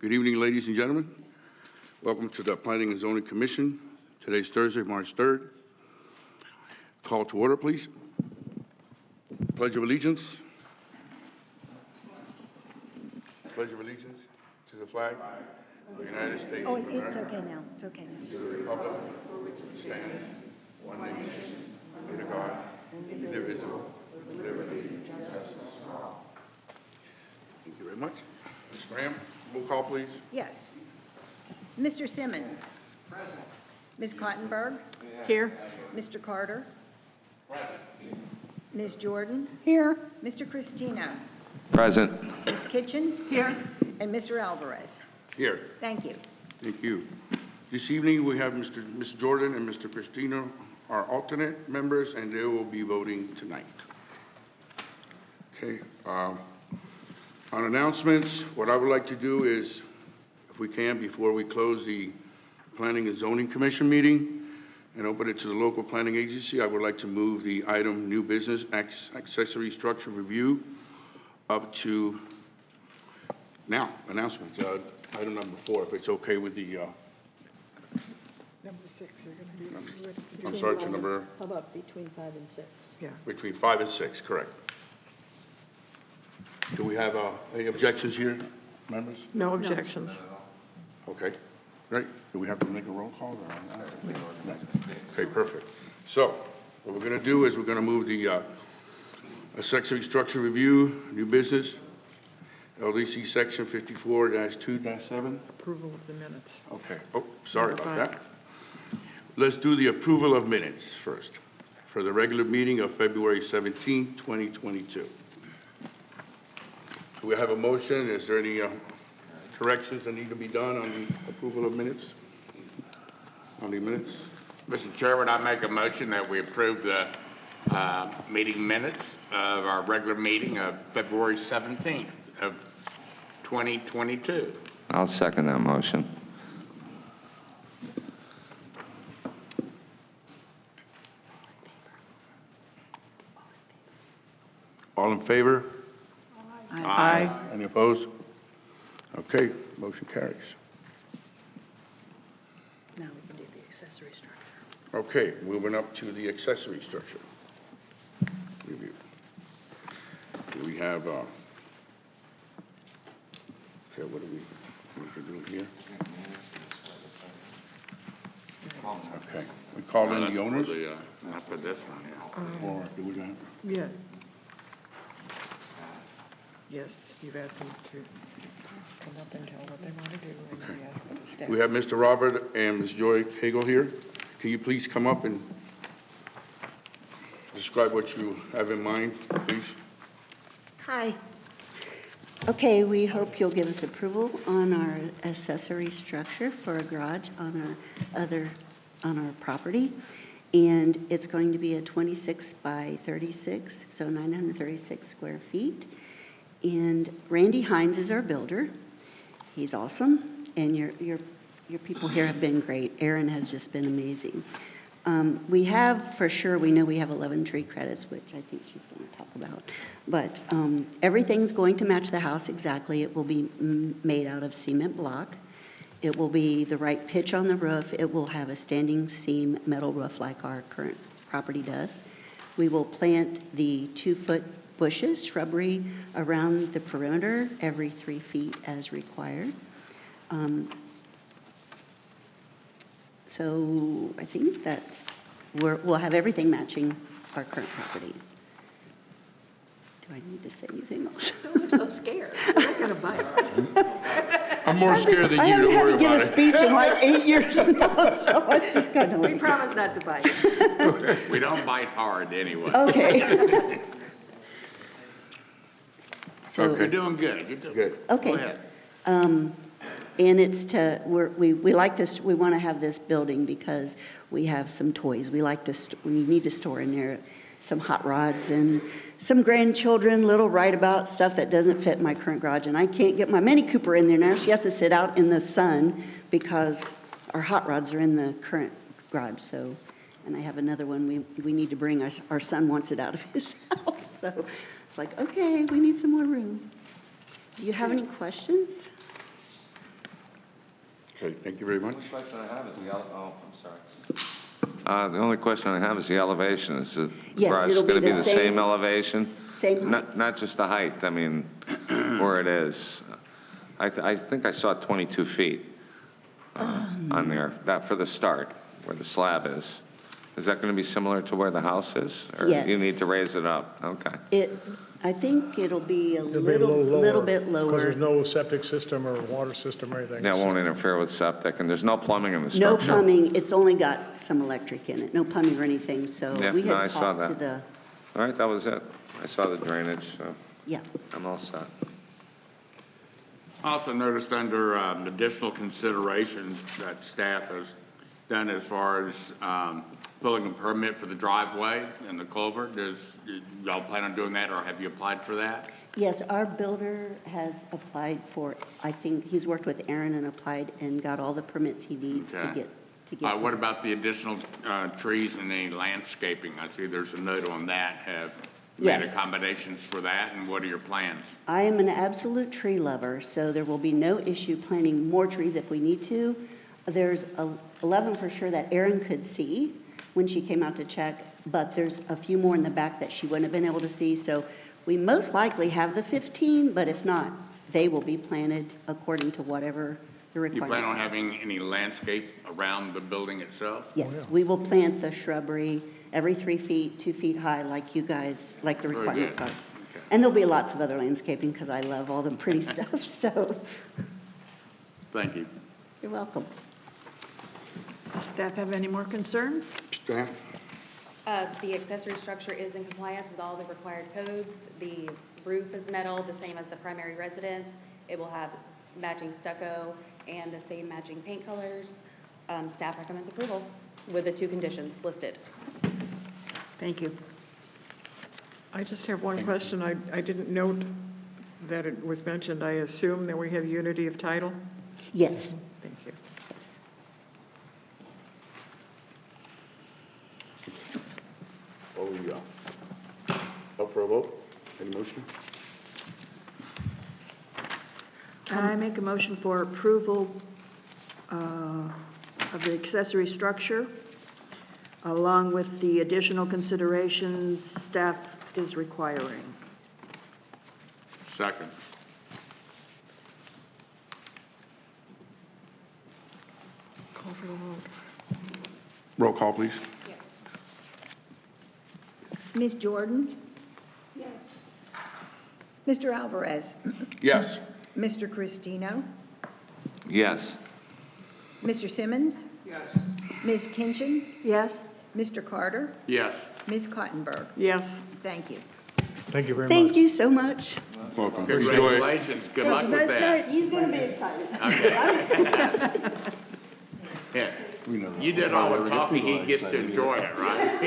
Good evening, ladies and gentlemen. Welcome to the Planning and Zoning Commission. Today's Thursday, March 3rd. Call to order, please. Pledge of Allegiance. Pledge of Allegiance to the flag of the United States Oh, of America. it's okay now. It's okay now. To the republic for which it stands, one nation, under God, indivisible, with liberty and justice for all. Thank you very much. Ms. Graham, roll call, please. Yes. Mr. Simmons. Present. Ms. Cottenberg. Here. Mr. Carter. Present. Ms. Jordan. Here. Mr. Christina. Present. Ms. Kitchen. Here. And Mr. Alvarez. Here. Thank you. Thank you. This evening, we have Ms. Jordan and Mr. Christina, our alternate members, and they will be voting tonight. Okay. On announcements, what I would like to do is, if we can, before we close the Planning and Zoning Commission meeting and open it to the local planning agency, I would like to move the item new business accessory structure review up to now. Announcements, item number 4, if it's okay with the, Number 6, you're going to be. I'm sorry, to number, How about between 5 and 6? Yeah. between 5 and 6, correct. Do we have any objections here, members? No objections. Okay, great. Do we have to make a roll call or not? No. Okay, perfect. So what we're going to do is we're going to move the accessory structure review, new business, LDC section 54-2-7. Approval of the minutes. Okay. Oh, sorry Number about 5. that. Let's do the approval of minutes first for the regular meeting of February 17, 2022. Do we have a motion? Is there any corrections that need to be done on the approval of minutes? On the minutes? Mr. Chairman, I make a motion that we approve the meeting minutes of our regular meeting of February 17th of 2022. I'll second that motion. All in favor? Aye. Any opposed? Okay, motion carries. Now we can do the accessory structure. Okay, moving up to the accessory structure review. We have, okay, what do we do here? Okay, we call in That's the for owners? Not for this one, yeah. Or do we have? Yeah. Yes, you've asked them to come up and tell what they want to do, and you ask for the staff. We have Mr. Robert and Ms. Joy Hagel here. Can you please come up and describe what you have in mind, please? Hi. Okay, we hope you'll give us approval on our accessory structure for a garage on our property. And it's going to be a 26 by 36, so 936 square feet. And Randy Hines is our builder. He's awesome, and your people here have been great. Aaron has just been amazing. We have, for sure, we know we have 11 tree credits, which I think she's going to talk about. But everything's going to match the house exactly. It will be made out of cement block. It will be the right pitch on the roof. It will have a standing seam metal roof like our current property does. We will plant the 2-foot bushes, shrubbery around the perimeter every 3 feet as required. So I think we'll have everything matching our current property. Do I need to say anything else? Don't look so scared. You're not going to bite. I'm more scared than I you, haven't don't had worry to give about a it. speech in like 8 years now, so it's just kind of We like, promise not to bite. We don't bite hard anyway. okay. So, Okay. You're doing good. You're doing Good. okay. Go ahead. And it's we like this, we want to have this building because we have some toys. We like to, we need to store in there some hot rods and some grandchildren, little right-about stuff that doesn't fit in my current garage. And I can't get my Mini Cooper in there now. She has to sit out in the sun because our hot rods are in the current garage. So, and I have another one we need to bring. Our son wants it out of his house. So it's like, okay, we need some more room. Do you have any questions? Okay, thank you very much. The question I have is the only question I have is the elevation. Is the Yes, garage it'll be going to be the the same- same elevation? same height. Not just the height, I mean, where it is. I think I saw 22 feet on there, that for the start, where the slab is. Is that going to be similar to where the house is? Or you Yes. need to raise it up? Okay. I think it'll be a It'll be a little lower. little bit Because lower. there's no septic system or water system or anything. That won't interfere with septic, and there's no plumbing in the No structure? plumbing, it's only got some electric in it, no plumbing or anything, so Yeah, we no, I had saw talked to that. the, All right, that was it. I saw the drainage, so yeah. I'm all set. I also noticed under additional considerations that staff has done as far as pulling a permit for the driveway and the culvert. Y'all plan on doing that, or have you applied for that? Yes, our builder has applied for, I think, he's worked with Aaron and applied and got all the permits he needs to Okay. get. What about the additional trees and any landscaping? I see there's a note on that. Have you made Yes. accommodations for that, and what are your plans? I am an absolute tree lover, so there will be no issue planting more trees if we need to. There's 11 for sure that Erin could see when she came out to check, but there's a few more in the back that she wouldn't have been able to see. So we most likely have the 15, but if not, they will be planted according to whatever the You requirements plan on are. having any landscape around the building itself? Yes, we will plant the shrubbery every 3 feet, 2 feet high, like you guys, like the Very requirements good. are. Okay. And there'll be lots of other landscaping because I love all the pretty stuff, so Thank you. you're welcome. Staff have any more concerns? Staff? The accessory structure is in compliance with all the required codes. The roof is metal, the same as the primary residence. It will have matching stucco and the same matching paint colors. Staff recommends approval with the 2 conditions listed. Thank you. I just have one question. I didn't note that it was mentioned. I assume that we have unity of title? Yes. Thank you. Are we up for a vote? Any motion? I make a motion for approval of the accessory structure, along with the additional considerations staff is requiring. Second. Call for the vote. Roll call, please. Ms. Jordan? Yes. Mr. Alvarez? Yes. Mr. Cristino? Yes. Mr. Simmons? Yes. Ms. Kinchin? Yes? Mr. Carter? Yes. Ms. Cottenberg? Yes. Thank you. Thank you very much. Thank you so much. Welcome. Enjoy it. Congratulations. Good luck with that. He's going to be excited. Yeah. You did all the talking, he gets to enjoy it, right?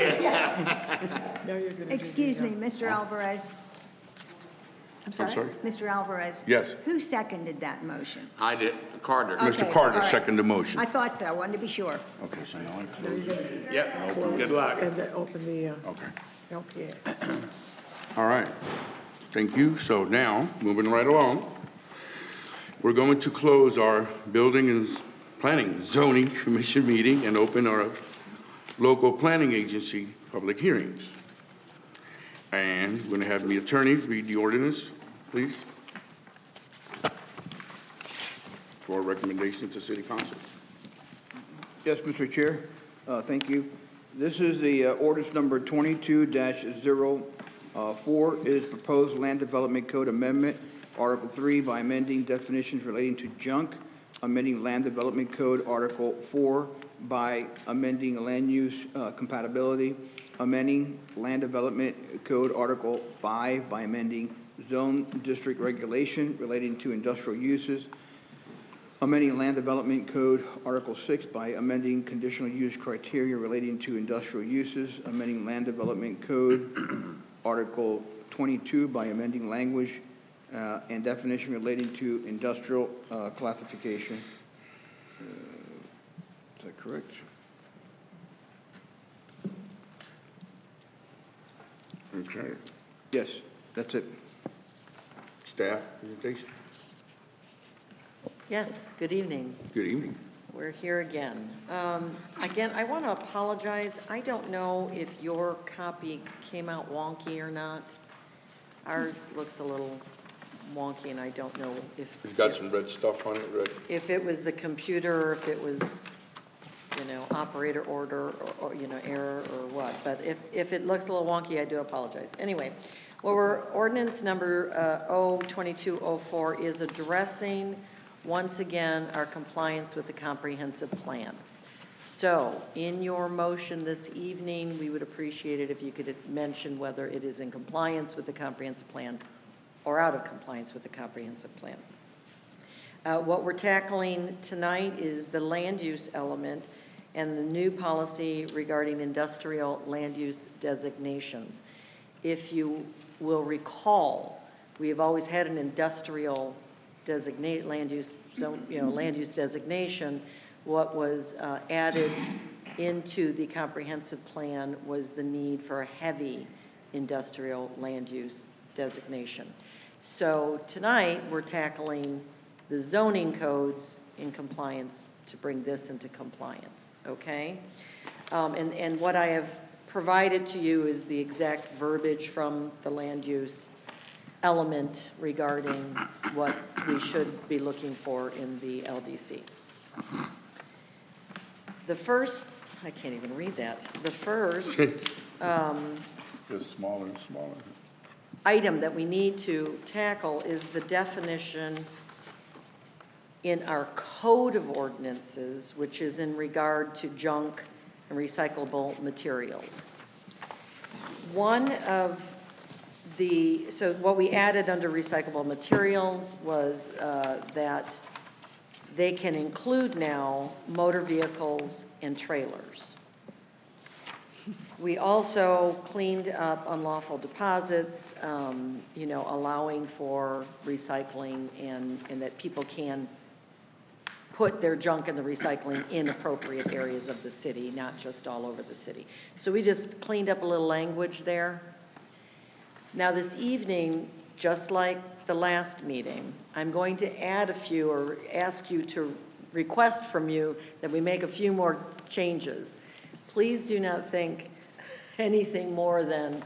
Now you're going to. Excuse me, Mr. Alvarez? I'm I'm sorry? Mr. Alvarez? Yes. Who seconded that motion? I did, Carter. Okay, Mr. Carter, all right. second the motion. I thought so, I wanted to be sure. Okay, so now I close. Yep, good luck. And then open the Okay. LPA. All right. Thank you. So now, moving right along, we're going to close our Building and Planning Zoning Commission meeting and open our local planning agency public hearings. And we're going to have the attorney read the ordinance, please, for recommendation to City Council. Yes, Mr. Chair, thank you. This is the ordinance number 22-04. It is proposed land development code amendment, Article 3 by amending definitions relating to junk, amending land development code, Article 4 by amending land use compatibility, amending land development code, Article 5 by amending zone district regulation relating to industrial uses, amending land development code, Article 6 by amending conditional use criteria relating to industrial uses, amending land development code, Article 22 by amending language and definition relating to industrial classification. Is that correct? Okay. Yes, that's it. Staff presentation. Yes, good evening. Good evening. We're here again. Again, I want to apologize. I don't know if your copy came out wonky or not. Ours looks a little wonky, and I don't know if... It's got some red stuff on it, red. If it was the computer, or if it was, operator order, or error, or what. But if it looks a little wonky, I do apologize. Anyway, ordinance number 02204 is addressing, once again, our compliance with the comprehensive plan. So, in your motion this evening, we would appreciate it if you could mention whether it is in compliance with the comprehensive plan or out of compliance with the comprehensive plan. What we're tackling tonight is the land use element and the new policy regarding industrial land use designations. If you will recall, we have always had an industrial land use designation. What was added into the comprehensive plan was the need for a heavy industrial land use designation. So tonight, we're tackling the zoning codes in compliance to bring this into compliance, okay? And what I have provided to you is the exact verbiage from the land use element regarding what we should be looking for in the LDC. The first, I can't even read that. The first It's smaller and smaller. item that we need to tackle is the definition in our code of ordinances, which is in regard to junk and recyclable materials. So what we added under recyclable materials was that they can include now motor vehicles and trailers. We also cleaned up unlawful deposits, allowing for recycling and that people can put their junk in the recycling in appropriate areas of the city, not just all over the city. So we just cleaned up a little language there. Now this evening, just like the last meeting, I'm going to add a few or ask you to request from you that we make a few more changes. Please do not think anything more than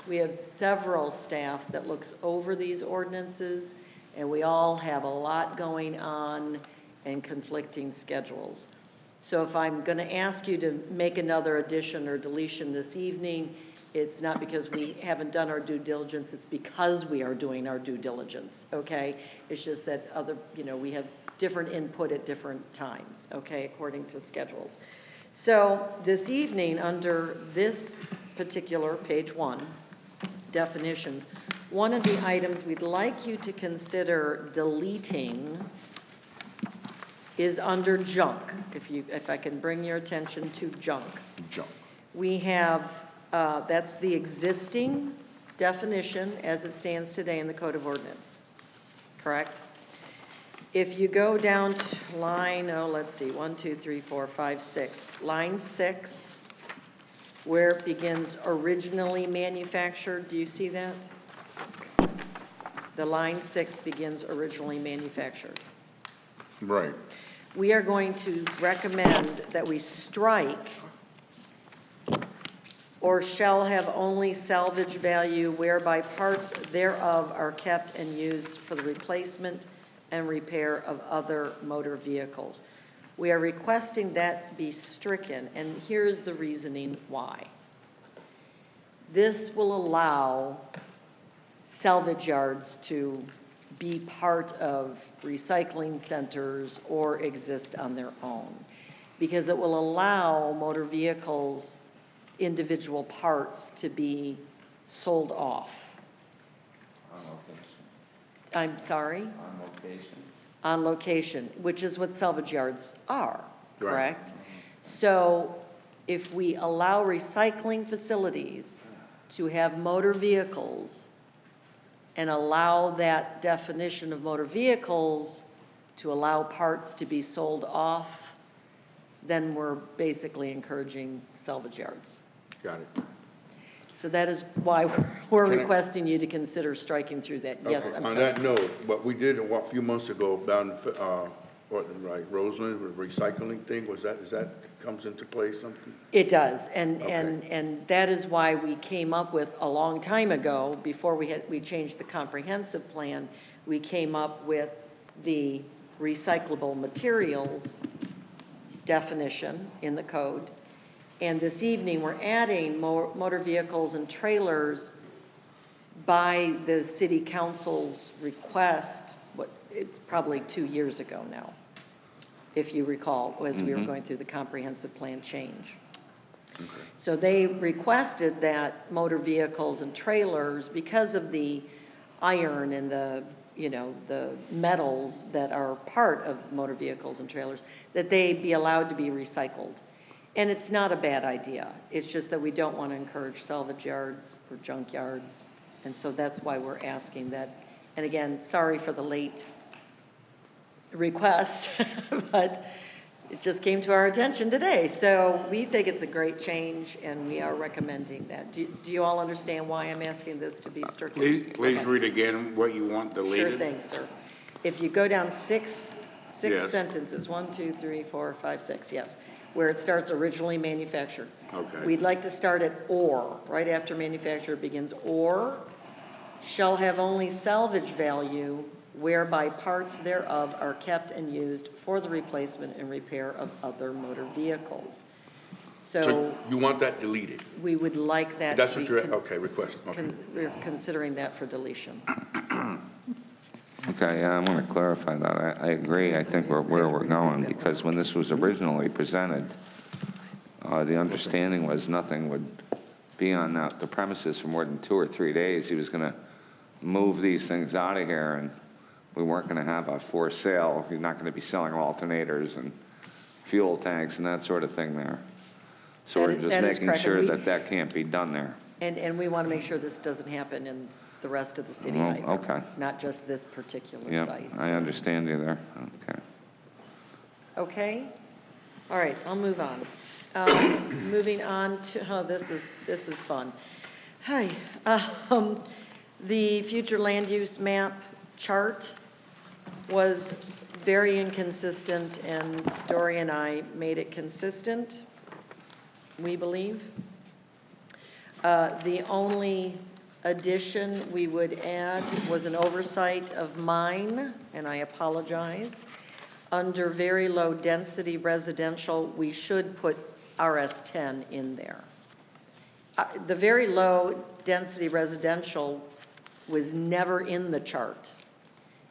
we have several staff that looks over these ordinances, and we all have a lot going on and conflicting schedules. So if I'm going to ask you to make another addition or deletion this evening, it's not because we haven't done our due diligence, it's because we are doing our due diligence, okay? It's just that we have different input at different times, okay, according to schedules. So this evening, under this particular page 1, definitions, one of the items we'd like you to consider deleting is under junk. If I can bring your attention to junk. Junk. We have, that's the existing definition as it stands today in the Code of Ordinance, correct? If you go down to line, let's see, 1, 2, 3, 4, 5, 6, line 6, where it begins originally manufactured, do you see that? The line 6 begins originally manufactured. Right. We are going to recommend that we strike or shall have only salvage value whereby parts thereof are kept and used for the replacement and repair of other motor vehicles. We are requesting that be stricken, and here's the reasoning why. This will allow salvage yards to be part of recycling centers or exist on their own, because it will allow motor vehicles, individual parts, to be sold off. On location. I'm sorry? On location. On location, which is what salvage yards are, Right. correct? So if we allow recycling facilities to have motor vehicles and allow that definition of motor vehicles to allow parts to be sold off, then we're basically encouraging salvage yards. Got it. So that is why we're Can I- requesting you to consider striking through that. Yes, Okay, I'm on sorry. that note, what we did a few months ago down what, right, Roseland, the recycling thing, is that comes into play something? It does, Okay. and that is why we came up with, a long time ago, before we changed the comprehensive plan, we came up with the recyclable materials definition in the code. And this evening, we're adding motor vehicles and trailers by the city council's request, it's probably 2 years ago now, if you recall, as we were going through the comprehensive plan change. Okay. So they requested that motor vehicles and trailers, because of the iron and the, the metals that are part of motor vehicles and trailers, that they be allowed to be recycled. And it's not a bad idea. It's just that we don't want to encourage salvage yards or junk yards. And so that's why we're asking that. And again, sorry for the late request, but it just came to our attention today. So we think it's a great change, and we are recommending that. Do you all understand why I'm asking this to be stricken? Please read again what you want deleted. Sure thing, sir. If you go down six Yes. sentences, 1, 2, 3, 4, 5, 6, yes, where it starts originally manufactured. Okay. We'd like to start at or, right after manufacture begins, or shall have only salvage value whereby parts thereof are kept and used for the replacement and repair of other motor vehicles. So you want that deleted? we would like that That's to be. what you're, okay, request, okay. We're considering that for deletion. Okay, yeah, I want to clarify that. I agree, I think where we're going, because when this was originally presented, the understanding was nothing would be on the premises for more than 2 or 3 days. He was going to move these things out of here, and we weren't going to have a for sale. He's not going to be selling alternators and fuel tanks and that sort of thing there. So we're just That is making correct, sure and that that can't be done there. And we want to make sure this doesn't happen in the rest of the city Well, either. okay. Not just this particular Yeah, site. I so. understand you there. Okay. Okay? All right, I'll move on. Moving on to, oh, this is fun. Hi. The future land use map chart was very inconsistent, and Dory and I made it consistent, we believe. The only addition we would add was an oversight of mine, and I apologize. Under very low density residential, we should put RS10 in there. The very low density residential was never in the chart,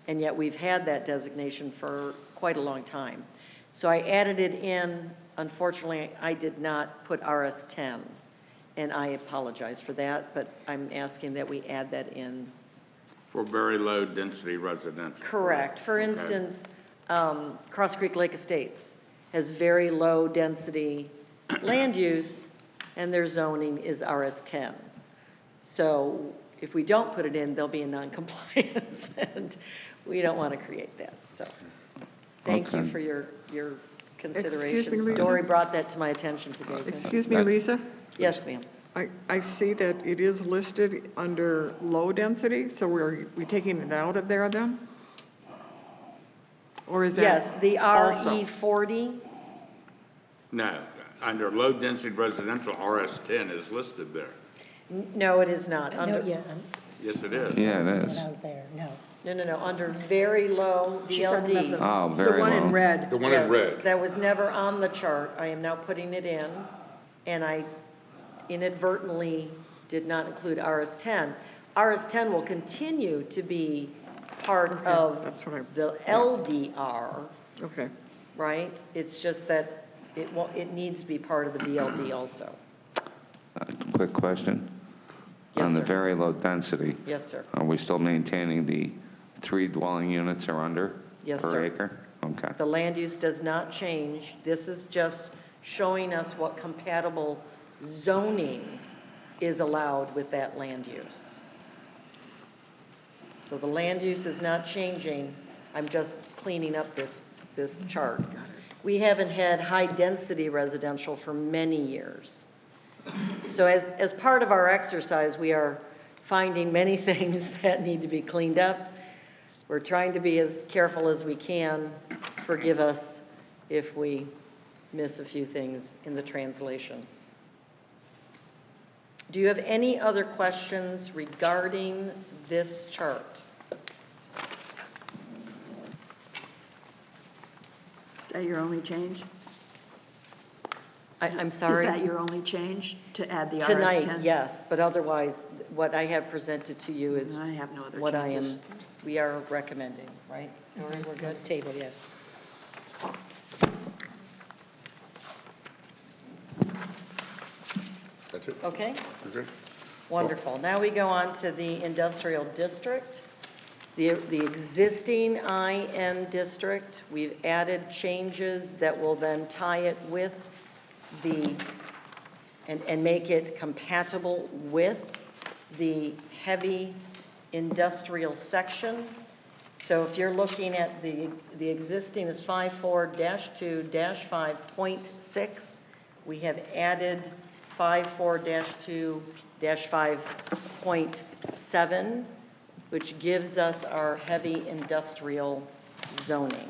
and yet we've had that designation for quite a long time. So I added it in. Unfortunately, I did not put RS10, and I apologize for that, but I'm asking that we add that in. For very low density residential. Correct. For Okay. instance, Cross Creek Lake Estates has very low density land use, and their zoning is RS10. So if we don't put it in, they'll be in non-compliance, and we don't want to create that. So thank you Okay. for your consideration. Excuse me, Lisa? Dory brought that to my attention today. Excuse me, Lisa? Yes, ma'am. I see that it is listed under low density, so we taking it out of there then? Or is that? Yes, the also? RE40, No, under low density residential, RS10 is listed there. no, it is not. Under, Yes, it is. Yeah, it is. no, under very low DLD. Oh, very low. The one in red. The one Yes, in red. that was never on the chart. I am now putting it in, and I inadvertently did not include RS10. RS10 will continue to be part of that's what the LDR, Okay. right? It's just that it needs to be part of the BLD also. Quick question. Yes, On the sir. very low density, Yes, sir. are we still maintaining the 3 dwelling units or under? Yes, Per sir. acre? Okay. The land use does not change. This is just showing us what compatible zoning is allowed with that land use. So the land use is not changing. I'm just cleaning up this chart. We haven't had high-density residential for many years. So as part of our exercise, we are finding many things that need to be cleaned up. We're trying to be as careful as we can forgive us if we miss a few things in the translation. Do you have any other questions regarding this chart? Is that your only change? I'm sorry? Is that your only change, to add the RS10? Tonight, yes, but otherwise, what I have presented to you is I have no other what changes. we are recommending, right? Lori, we're good? Table, yes. That's it? Okay, Okay. wonderful. Now we go on to the industrial district. The existing IN district, we've added changes that will then tie it with and make it compatible with the heavy industrial section. So if you're looking at the existing is 54-2-5.6, we have added 54-2-5.7, which gives us our heavy industrial zoning.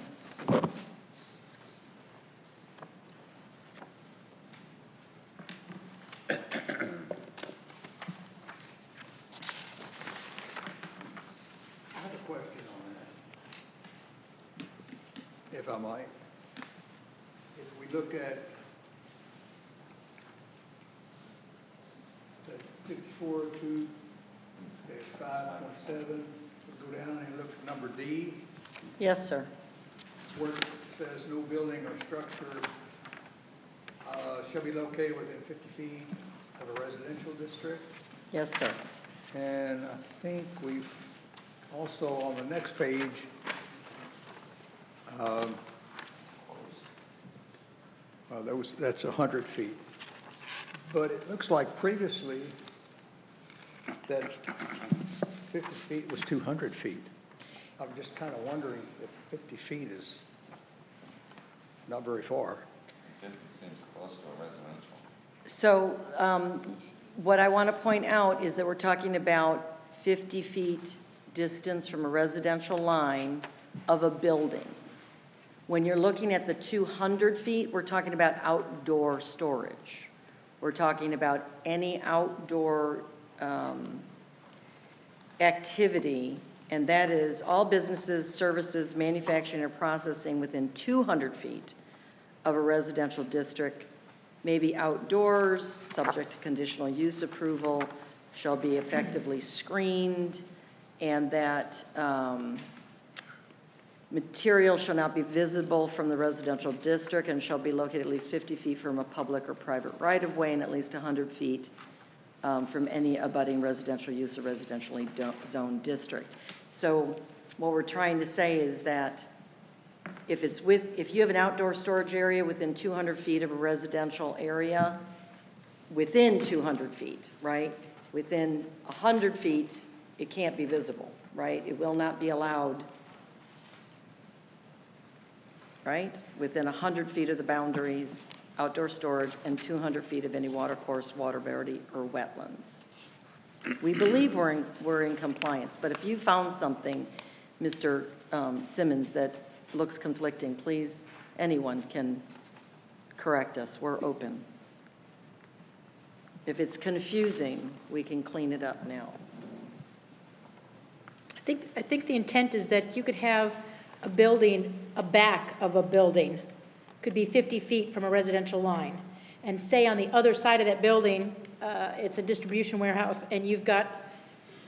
I have a question on that, if I might. If we look at the 54-2-5.7, we go down and look at number D, Yes, sir. where it says no building or structure shall be located within 50 feet of a residential district. Yes, sir. And I think we've also, on the next page, that's 100 feet. But it looks like previously that 50 feet was 200 feet. I'm just kind of wondering if 50 feet is not very far. 50 seems close to a residential. So what I want to point out is that we're talking about 50 feet distance from a residential line of a building. When you're looking at the 200 feet, we're talking about outdoor storage. We're talking about any outdoor activity, and that is all businesses, services, manufacturing, or processing within 200 feet of a residential district may be outdoors, subject to conditional use approval, shall be effectively screened, and that material shall not be visible from the residential district and shall be located at least 50 feet from a public or private right-of-way and at least 100 feet from any abutting residential use or residentially zoned district. So what we're trying to say is that if you have an outdoor storage area within 200 feet of a residential area, within 200 feet, right? Within 100 feet, it can't be visible, right? It will not be allowed, right? Within 100 feet of the boundaries, outdoor storage, and 200 feet of any water course, water body, or wetlands. We believe we're in compliance, but if you found something, Mr. Simmons, that looks conflicting, please, anyone can correct us. We're open. If it's confusing, we can clean it up now. I think the intent is that you could have a building, a back of a building, could be 50 feet from a residential line. And say on the other side of that building, it's a distribution warehouse, and you've got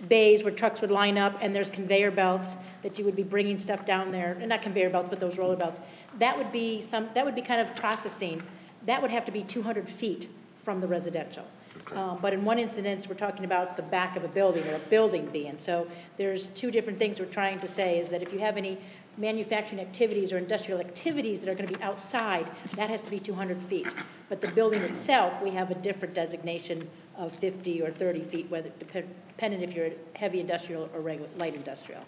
bays where trucks would line up, and there's conveyor belts that you would be bringing stuff down there, and not conveyor belts, but those roller belts. That would be kind of processing. That would have to be 200 feet from the residential. Okay. But in one instance, we're talking about the back of a building or a building being. So there's two different things we're trying to say is that if you have any manufacturing activities or industrial activities that are going to be outside, that has to be 200 feet. But the building itself, we have a different designation of 50 or 30 feet, whether depending if you're heavy industrial or light industrial.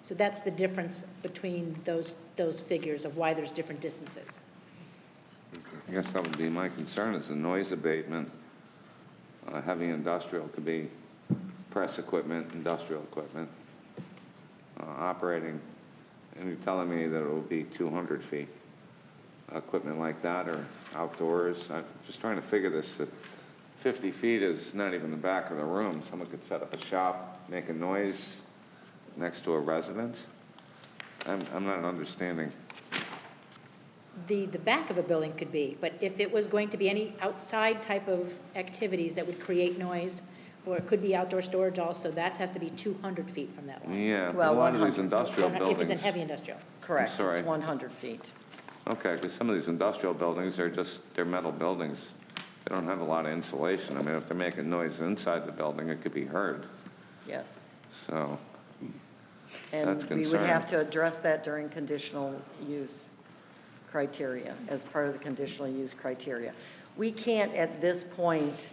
So that's the difference between those figures of why there's different distances. I guess that would be my concern is the noise abatement. Heavy industrial could be press equipment, industrial equipment, operating And you're telling me that it will be 200 feet? Equipment like that or outdoors? I'm just trying to figure this. 50 feet is not even the back of the room. Someone could set up a shop, make a noise next to a residence. I'm not understanding. The back of a building could be, but if it was going to be any outside type of activities that would create noise, or it could be outdoor storage also, that has to be 200 feet from that line. Yeah, Well, a lot of these 100. industrial If buildings. it's in heavy industrial. Correct, sorry. it's 100 feet. Okay, because some of these industrial buildings, they're metal buildings. They don't have a lot of insulation. I mean, if they're making noise inside the building, it could be heard. Yes. So, And That's we would have concern. to address that during conditional use criteria, as part of the conditional use criteria. We can't at this point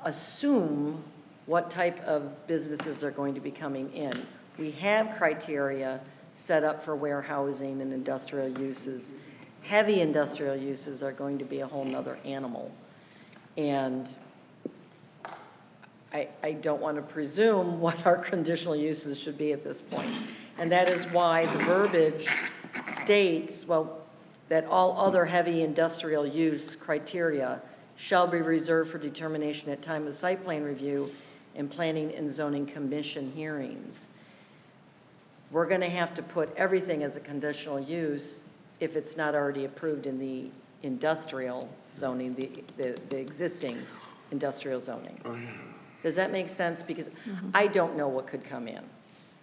assume what type of businesses are going to be coming in. We have criteria set up for warehousing and industrial uses. Heavy industrial uses are going to be a whole nother animal. And I don't want to presume what our conditional uses should be at this point. And that is why the verbiage states, well, that all other heavy industrial use criteria shall be reserved for determination at time of site plan review and planning and zoning commission hearings. We're going to have to put everything as a conditional use if it's not already approved in the industrial zoning, the existing industrial zoning. Does that make sense? Because I don't know what could come in.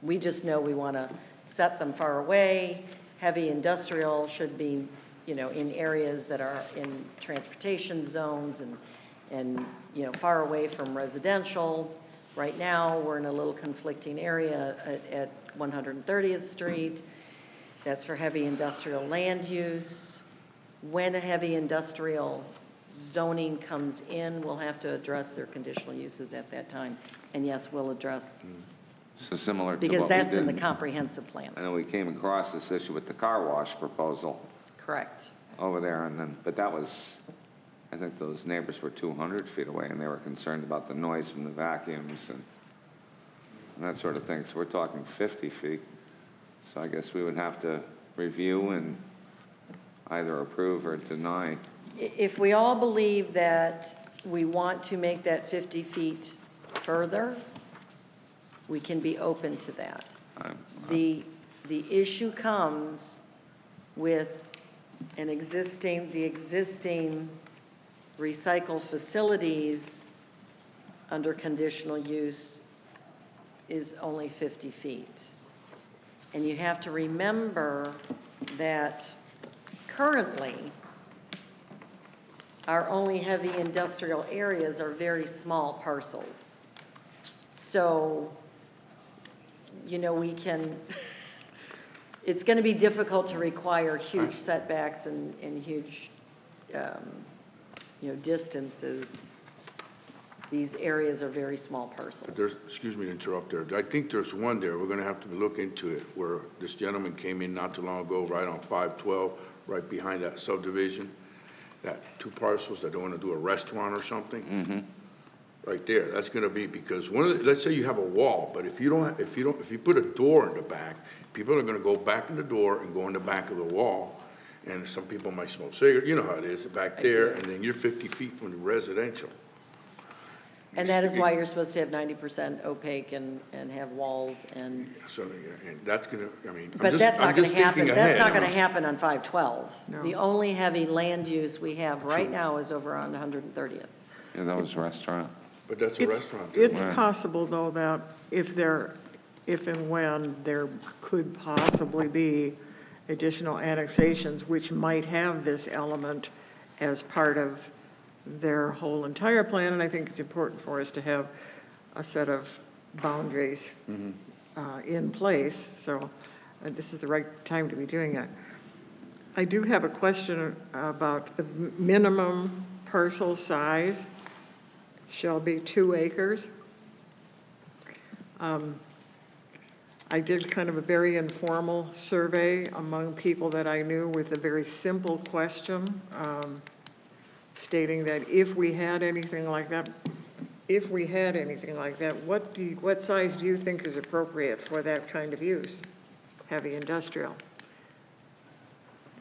We just know we want to set them far away. Heavy industrial should be, you know, in areas that are in transportation zones and you know, far away from residential. Right now, we're in a little conflicting area at 130th Street. That's for heavy industrial land use. When a heavy industrial zoning comes in, we'll have to address their conditional uses at that time. And yes, we'll address, so similar to because what we that's in the did. comprehensive plan. I know we came across this issue with the car wash proposal Correct. over there, and then, but that was, I think those neighbors were 200 feet away, and they were concerned about the noise from the vacuums and that sort of thing. So we're talking 50 feet. So I guess we would have to review and either approve or deny. If we all believe that we want to make that 50 feet further, we can be open to that. The issue comes with the existing recycle facilities under conditional use is only 50 feet. And you have to remember that currently, our only heavy industrial areas are very small parcels. So, you know, we can, it's going to be difficult to require huge setbacks and huge, you know, distances. These areas are very small parcels. There's, excuse me to interrupt there. I think there's one there, we're gonna have to look into it, where this gentleman came in not too long ago, right on 512, right behind that subdivision, that two parcels that don't wanna do a restaurant or something. Right there, that's gonna be, because one of the, let's say you have a wall, but if you put a door in the back, people are gonna go back in the door and go in the back of the wall, and some people might smoke cigarettes, you know how it is, back there, and then you're 50 feet from the residential. And that is why you're supposed to have 90% opaque and have walls and, So, yeah, and that's gonna, I mean, but that's not I'm going just to happen. thinking That's ahead. not going to happen on 512. No. The only heavy land use we have right now is over on 130th. Yeah, that was a restaurant. But that's a It's- restaurant. It's Right. possible, though, that if and when there could possibly be additional annexations which might have this element as part of their whole entire plan, and I think it's important for us to have a set of boundaries in place, so this is the right time to be doing it. I do have a question about the minimum parcel size shall be 2 acres. I did kind of a very informal survey among people that I knew with a very simple question, stating that if we had anything like that, what size do you think is appropriate for that kind of use? heavy industrial.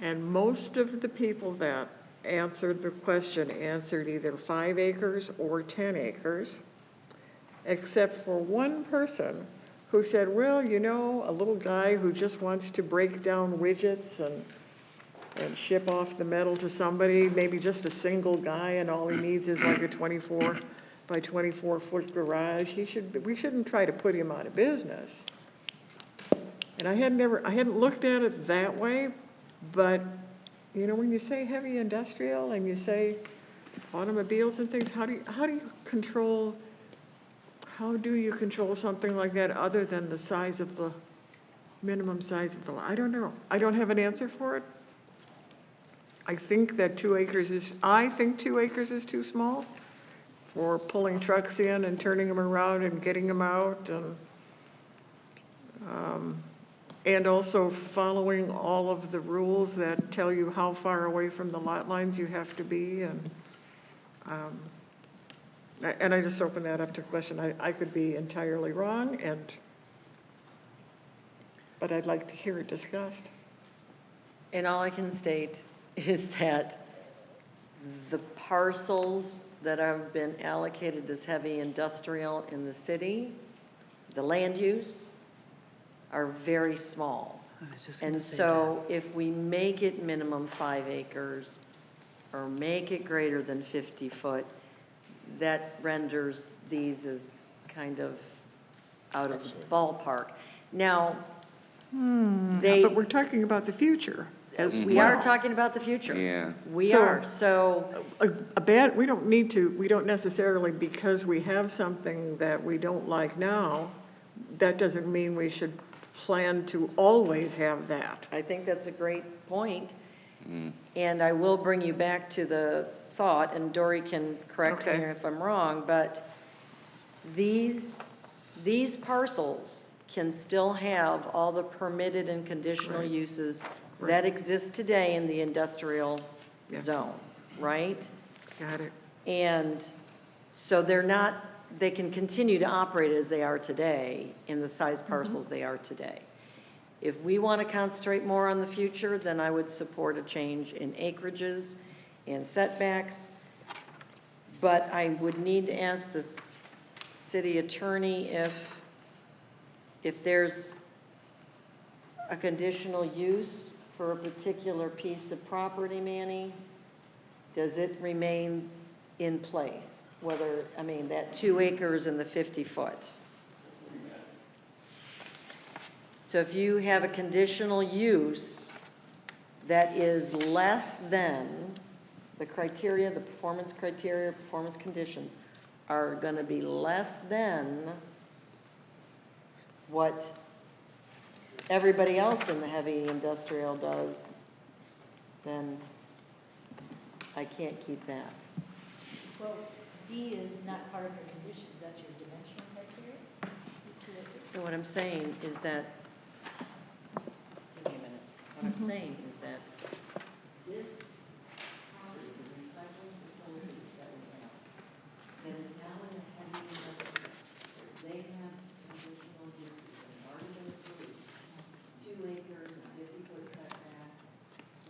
And most of the people that answered the question answered either 5 acres or 10 acres, except for one person who said, well, you know, a little guy who just wants to break down widgets and ship off the metal to somebody, maybe just a single guy, and all he needs is like a 24 by 24-foot garage. We shouldn't try to put him out of business. And I hadn't looked at it that way, but, you know, when you say heavy industrial and you say automobiles and things, how do you control something like that other than the size of the, minimum size of the lot? I don't know. I don't have an answer for it. I think 2 acres is too small for pulling trucks in and turning them around and getting them out, and also following all of the rules that tell you how far away from the lot lines you have to be, and I just open that up to question. I could be entirely wrong, but I'd like to hear it discussed. And all I can state is that the parcels that have been allocated as heavy industrial in the city, the land use, are very small. And so if we make it minimum 5 acres or make it greater than 50 foot, that renders these as kind of out of the ballpark. Now, But we're talking about the future as we are talking about the future. Yeah. We So- are, so, we don't necessarily, because we have something that we don't like now, that doesn't mean we should plan to always have that. I think that's a great point. And I will bring you back to the thought, and Dory can correct me Okay. if I'm wrong, but these parcels can still have all the permitted and conditional uses that exist today in the industrial zone, right? Got it. And so they can continue to operate as they are today in the size parcels they are today. If we want to concentrate more on the future, then I would support a change in acreages and setbacks. But I would need to ask the city attorney if there's a conditional use for a particular piece of property, Manny, does it remain in place? Whether, that 2 acres and the 50 foot. So if you have a conditional use that is less than the criteria, the performance criteria, performance conditions are going to be less than what everybody else in the heavy industrial does, then I can't keep that. Well, D is not part of your conditions, that's your dimensional criteria? So what I'm saying is that, give me a minute, what I'm saying is that this property, the recycling facilities that we have, that is now in the heavy industrial, they have conditional uses that have already been approved, 2 acres and 50-foot setback.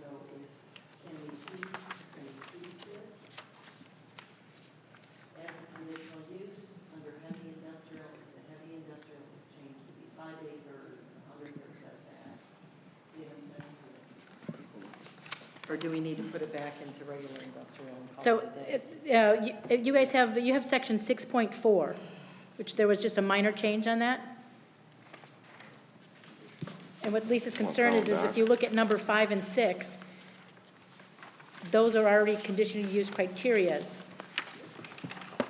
So can we keep this as a conditional use under heavy industrial? If the heavy industrial is changed to be 5 acres and 100-foot setback, see what I'm saying? Or do we need to put it back into regular industrial and call So, it a day? you guys have section 6.4, which there was just a minor change on that. And what Lisa's concern is if you look at number 5 and 6, those are already conditional use criterias.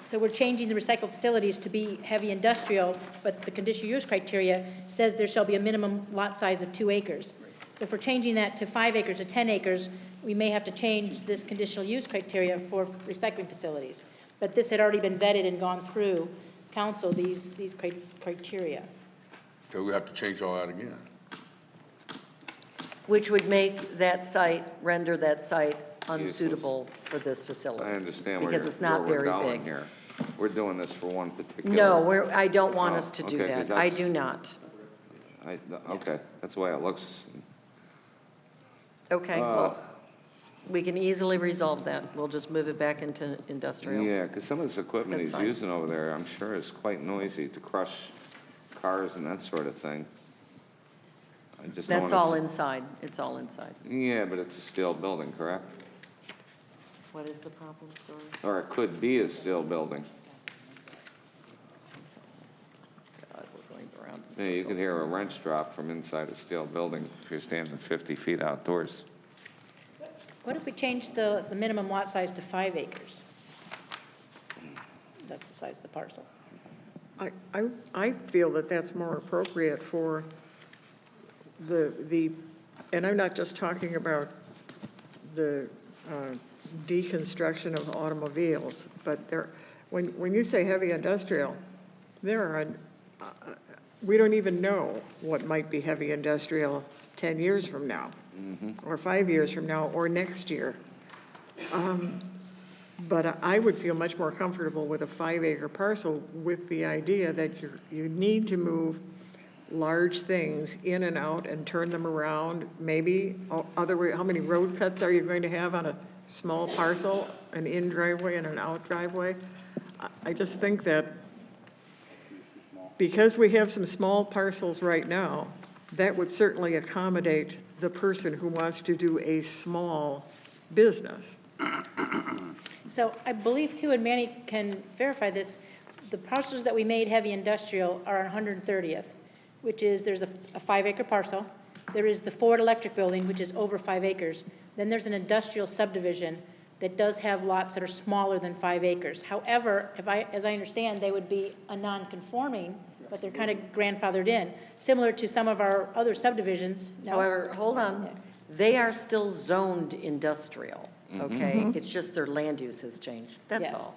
So we're changing the recycle facilities to be heavy industrial, but the conditional use criteria says there shall be a minimum lot size of 2 acres. So if we're changing that to 5 acres to 10 acres, we may have to change this conditional use criteria for recycling facilities. But this had already been vetted and gone through council, these criteria. So we have to change all that again. Which would make that site, render that site unsuitable for this facility. I understand where because it's not we're very going big. here. We're doing this for one particular. No, I don't want Oh, us to do okay, 'cause that. I that's- do not. Okay, that's the way it looks. Okay, well, we can easily resolve that. We'll just move it back into industrial. Yeah, because some of this equipment That's he's fine. using over there, I'm sure is quite noisy to crush cars and that sort of thing. I just don't That's wanna all s- inside. It's all inside. Yeah, but it's a steel building, correct? What is the problem, Dory? Or it could be a steel building. God, we're going around in Yeah, you could circles. hear a wrench drop from inside a steel building if you're standing 50 feet outdoors. What if we change the minimum lot size to 5 acres? That's the size of the parcel. I feel that that's more appropriate for the, and I'm not just talking about the deconstruction of automobiles, but when you say heavy industrial, there are, we don't even know what might be heavy industrial 10 years from now, or 5 years from now, or next year. But I would feel much more comfortable with a 5-acre parcel with the idea that you need to move large things in and out and turn them around. Maybe, how many road cuts are you going to have on a small parcel, an in driveway and an out driveway? I just think that because we have some small parcels right now, that would certainly accommodate the person who wants to do a small business. So I believe too, and Manny can verify this, the parcels that we made heavy industrial are on 130th, which is, there's a 5-acre parcel. There is the Ford Electric Building, which is over 5 acres. Then there's an industrial subdivision that does have lots that are smaller than 5 acres. However, as I understand, they would be a non-conforming, but they're kind of grandfathered in, similar to some of our other subdivisions. No? However, hold on. They are still zoned industrial, okay? It's just their land use has changed, that's Yeah. all.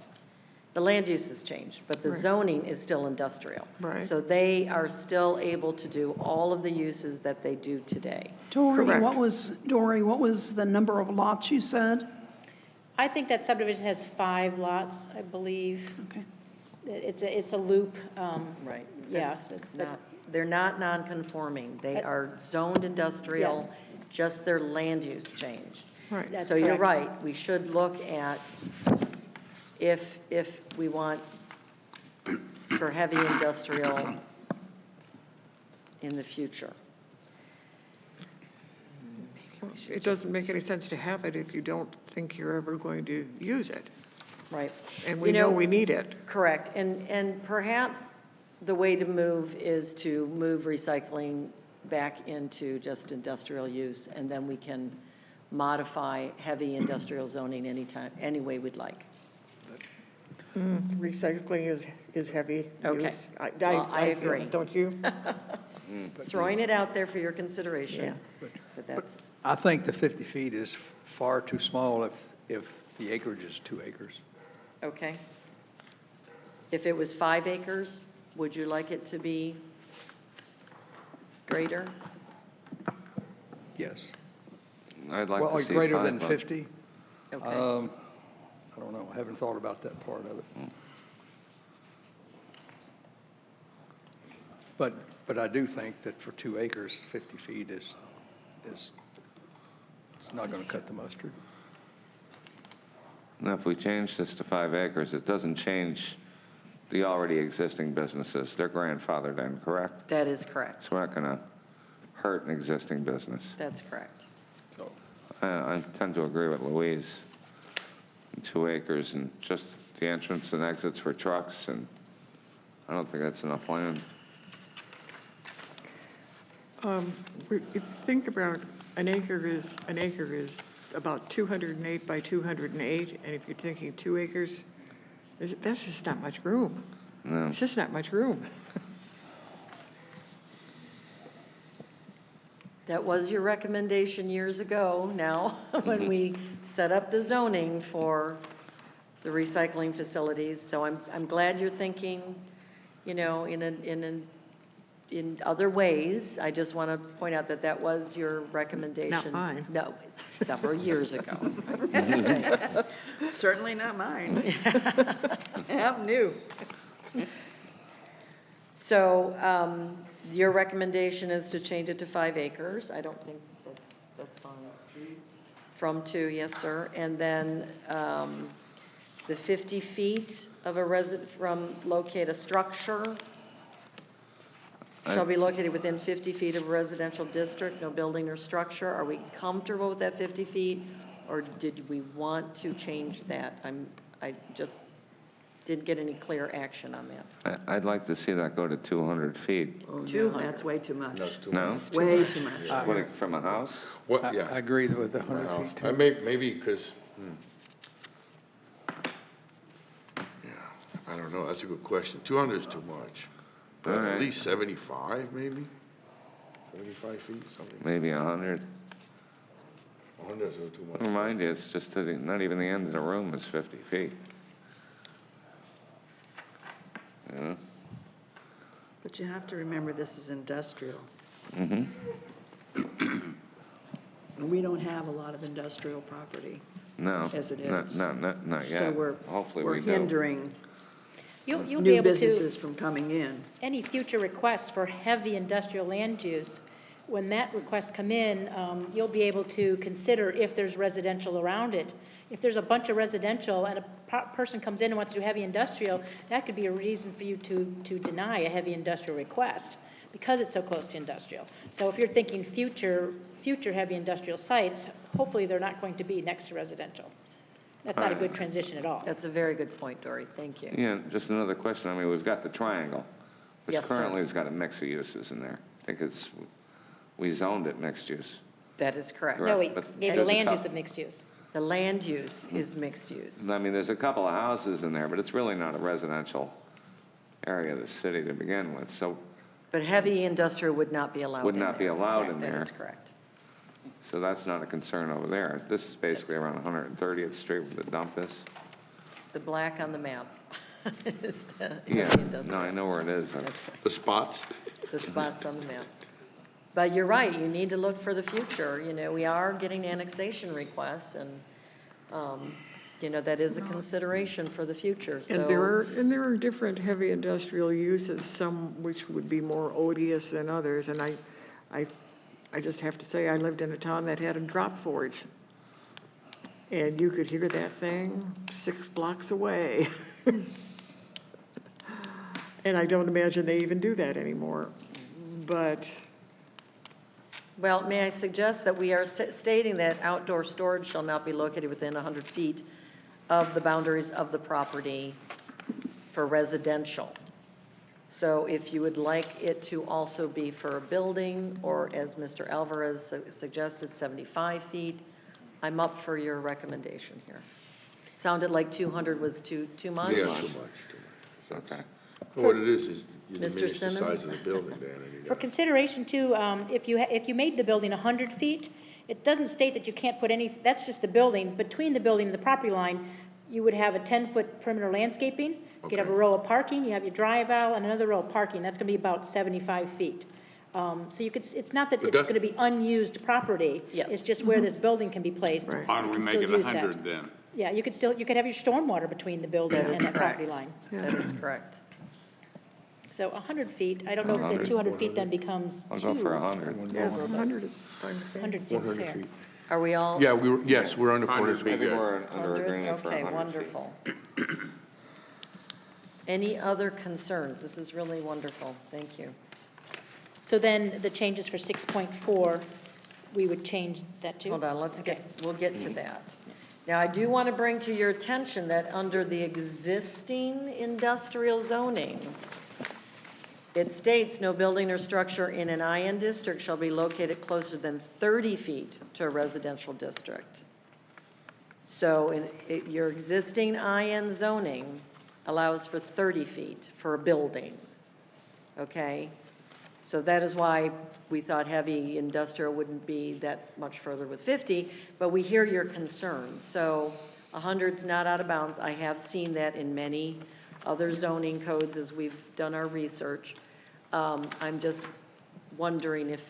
The land use has changed, but the zoning is still industrial. Right. So they are still able to do all of the uses that they do today. Correct. Dory, what was the number of lots you said? I think that subdivision has 5 lots, I believe. Okay. It's a loop. Right. Yes. They're not non-conforming. They are zoned industrial, just their land use changed. Right. That's So you're correct. right, we should look at if we want for heavy industrial in the future. It doesn't make any sense to have it if you don't think you're ever going to use it. Right. And You we know know- we need it. Correct, and perhaps the way to move is to move recycling back into just industrial use, and then we can modify heavy industrial zoning anytime, any way we'd like. Recycling is heavy Okay. use. Well, I feel, agree. don't you? Throwing it out there for your consideration, but that's, I think the 50 feet is far too small if the acreage is 2 acres. okay. If it was 5 acres, would you like it to be greater? Yes. I'd like Well, to see greater 5, than but- 50? Okay. I don't know, I haven't thought about that part of it. But I do think that for 2 acres, 50 feet is it's not going to cut the mustard. Now, if we change this to 5 acres, it doesn't change the already existing businesses. They're grandfathered in, correct? That is correct. So we're not going to hurt an existing business. That's correct. So, I tend to agree with Louise. 2 acres and just the entrance and exits for trucks, and I don't think that's enough land. If you think about an acre is about 208 by 208, and if you're thinking 2 acres, that's just not much room. No. It's just not much room. That was your recommendation years ago now, when we set up the zoning for the recycling facilities. So I'm glad you're thinking, you know, in other ways. I just want to point out that that was your recommendation. Not mine. No, several years ago. Certainly not mine. I'm new. So your recommendation is to change it to 5 acres. I don't think that's fine. From 2, yes, sir. And then the 50 feet of a resident from locate a structure shall be located within 50 feet of a residential district, no building or structure. Are we comfortable with that 50 feet? Or did we want to change that? I just didn't get any clear action on that. I'd like to see that go to 200 feet. Oh, no, 200. that's way too much. No? Way too much. What, from a house? What, I yeah. agree with the 100 feet I too. maybe because, yeah, I don't know, that's a good question. 200 is too much. But All right. at least 75, maybe? 75 feet, something. Maybe 100. 100 is a little too much. Remind you, it's just not even the end of the room is 50 feet. Yeah. But you have to remember, this is industrial. Mm-hmm. And we don't have a lot of industrial property. No. As it Not, is. not yet. So Hopefully we're we do. hindering You'll be new able businesses to, from coming in. any future requests for heavy industrial land use, when that requests come in, you'll be able to consider if there's residential around it. If there's a bunch of residential and a person comes in and wants to do heavy industrial, that could be a reason for you to deny a heavy industrial request because it's so close to industrial. So if you're thinking future heavy industrial sites, hopefully they're not going to be next to residential. That's not a good transition at all. That's a very good point, Dory. Thank you. Yeah, just another question. I mean, we've got the triangle, which Yes, sir. currently has got a mix of uses in there. I think we zoned it mixed use. That is correct. No, we But gave it there's a land use couple- of mixed use. The land use is mixed use. I mean, there's a couple of houses in there, but it's really not a residential area of the city to begin with, so, But heavy industrial would not be allowed Would in not be there. allowed in That there. is correct. so that's not a concern over there. This is basically around 130th Street where the dump is. The black on the map is the Yeah, heavy no, industrial. I know where it is. The spots? The spots on the map. But you're right, you need to look for the future. You know, we are getting annexation requests, and, you know, that is a consideration for the future, so. And there are different heavy industrial uses, some which would be more odious than others. And I just have to say, I lived in a town that had a drop forge. And you could hear that thing 6 blocks away. And I don't imagine they even do that anymore. But Well, may I suggest that we are stating that outdoor storage shall not be located within 100 feet of the boundaries of the property for residential. So if you would like it to also be for a building, or as Mr. Alvarez suggested, 75 feet, I'm up for your recommendation here. Sounded like 200 was too much? Yeah, too much, too much. Okay. What it is you Mr. diminish the Simmons? size of the building, Dan. and you For got- consideration too, if you made the building 100 feet, it doesn't state that you can't put any, that's just the building. Between the building and the property line, you would have a 10-foot perimeter landscaping. You could have a Okay. row of parking, you have your drive aisle and another row of parking. That's gonna be about 75 feet. So you could, it's not that But it's that's- gonna be unused property. Yes. It's just where this building can be placed. Right. Why don't You we can make still it use that. 100 then? Yeah, you could have your stormwater between the building That is and that property correct. line. That is correct. So 100 feet, I don't know if 100, the 200 feet then becomes I'll go for two. 100. yeah, 100 is fine with me. 100 seems 100 fair. feet. Are we all? Yeah, yes, we're under 100 quarter. be I think good. we're under 100? agreement for 100 Okay, feet. wonderful. Any other concerns? This is really wonderful. Thank you. So then the changes for 6.4, we would change that too? Hold on, Okay. we'll get to that. Now, I do want to bring to your attention that under the existing industrial zoning, it states no building or structure in an IN district shall be located closer than 30 feet to a residential district. So your existing IN zoning allows for 30 feet for a building, okay? So that is why we thought heavy industrial wouldn't be that much further with 50, but we hear your concerns. So 100's not out of bounds. I have seen that in many other zoning codes as we've done our research. I'm just wondering if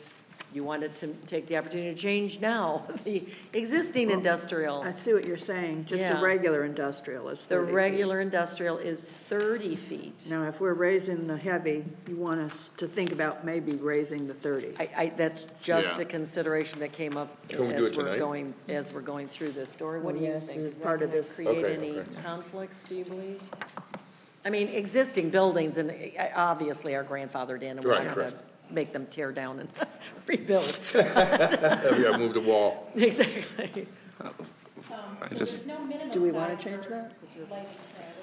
you wanted to take the opportunity to change now, the existing industrial. I see what you're saying, just the Yeah. regular industrial is The 30 feet. regular industrial is 30 feet. Now, if we're raising the heavy, you want us to think about maybe raising the 30. That's just Yeah. a consideration that came up Can we do as it we're tonight? going through this. Dory, what do you yes, think? it's Is part that of gonna this. create Okay, any okay. conflicts, do you believe? I mean, existing buildings and obviously are grandfathered in, and we're Right, not gonna correct. make them tear down and rebuild. We gotta move the wall. Exactly. I just, Do we want to change that?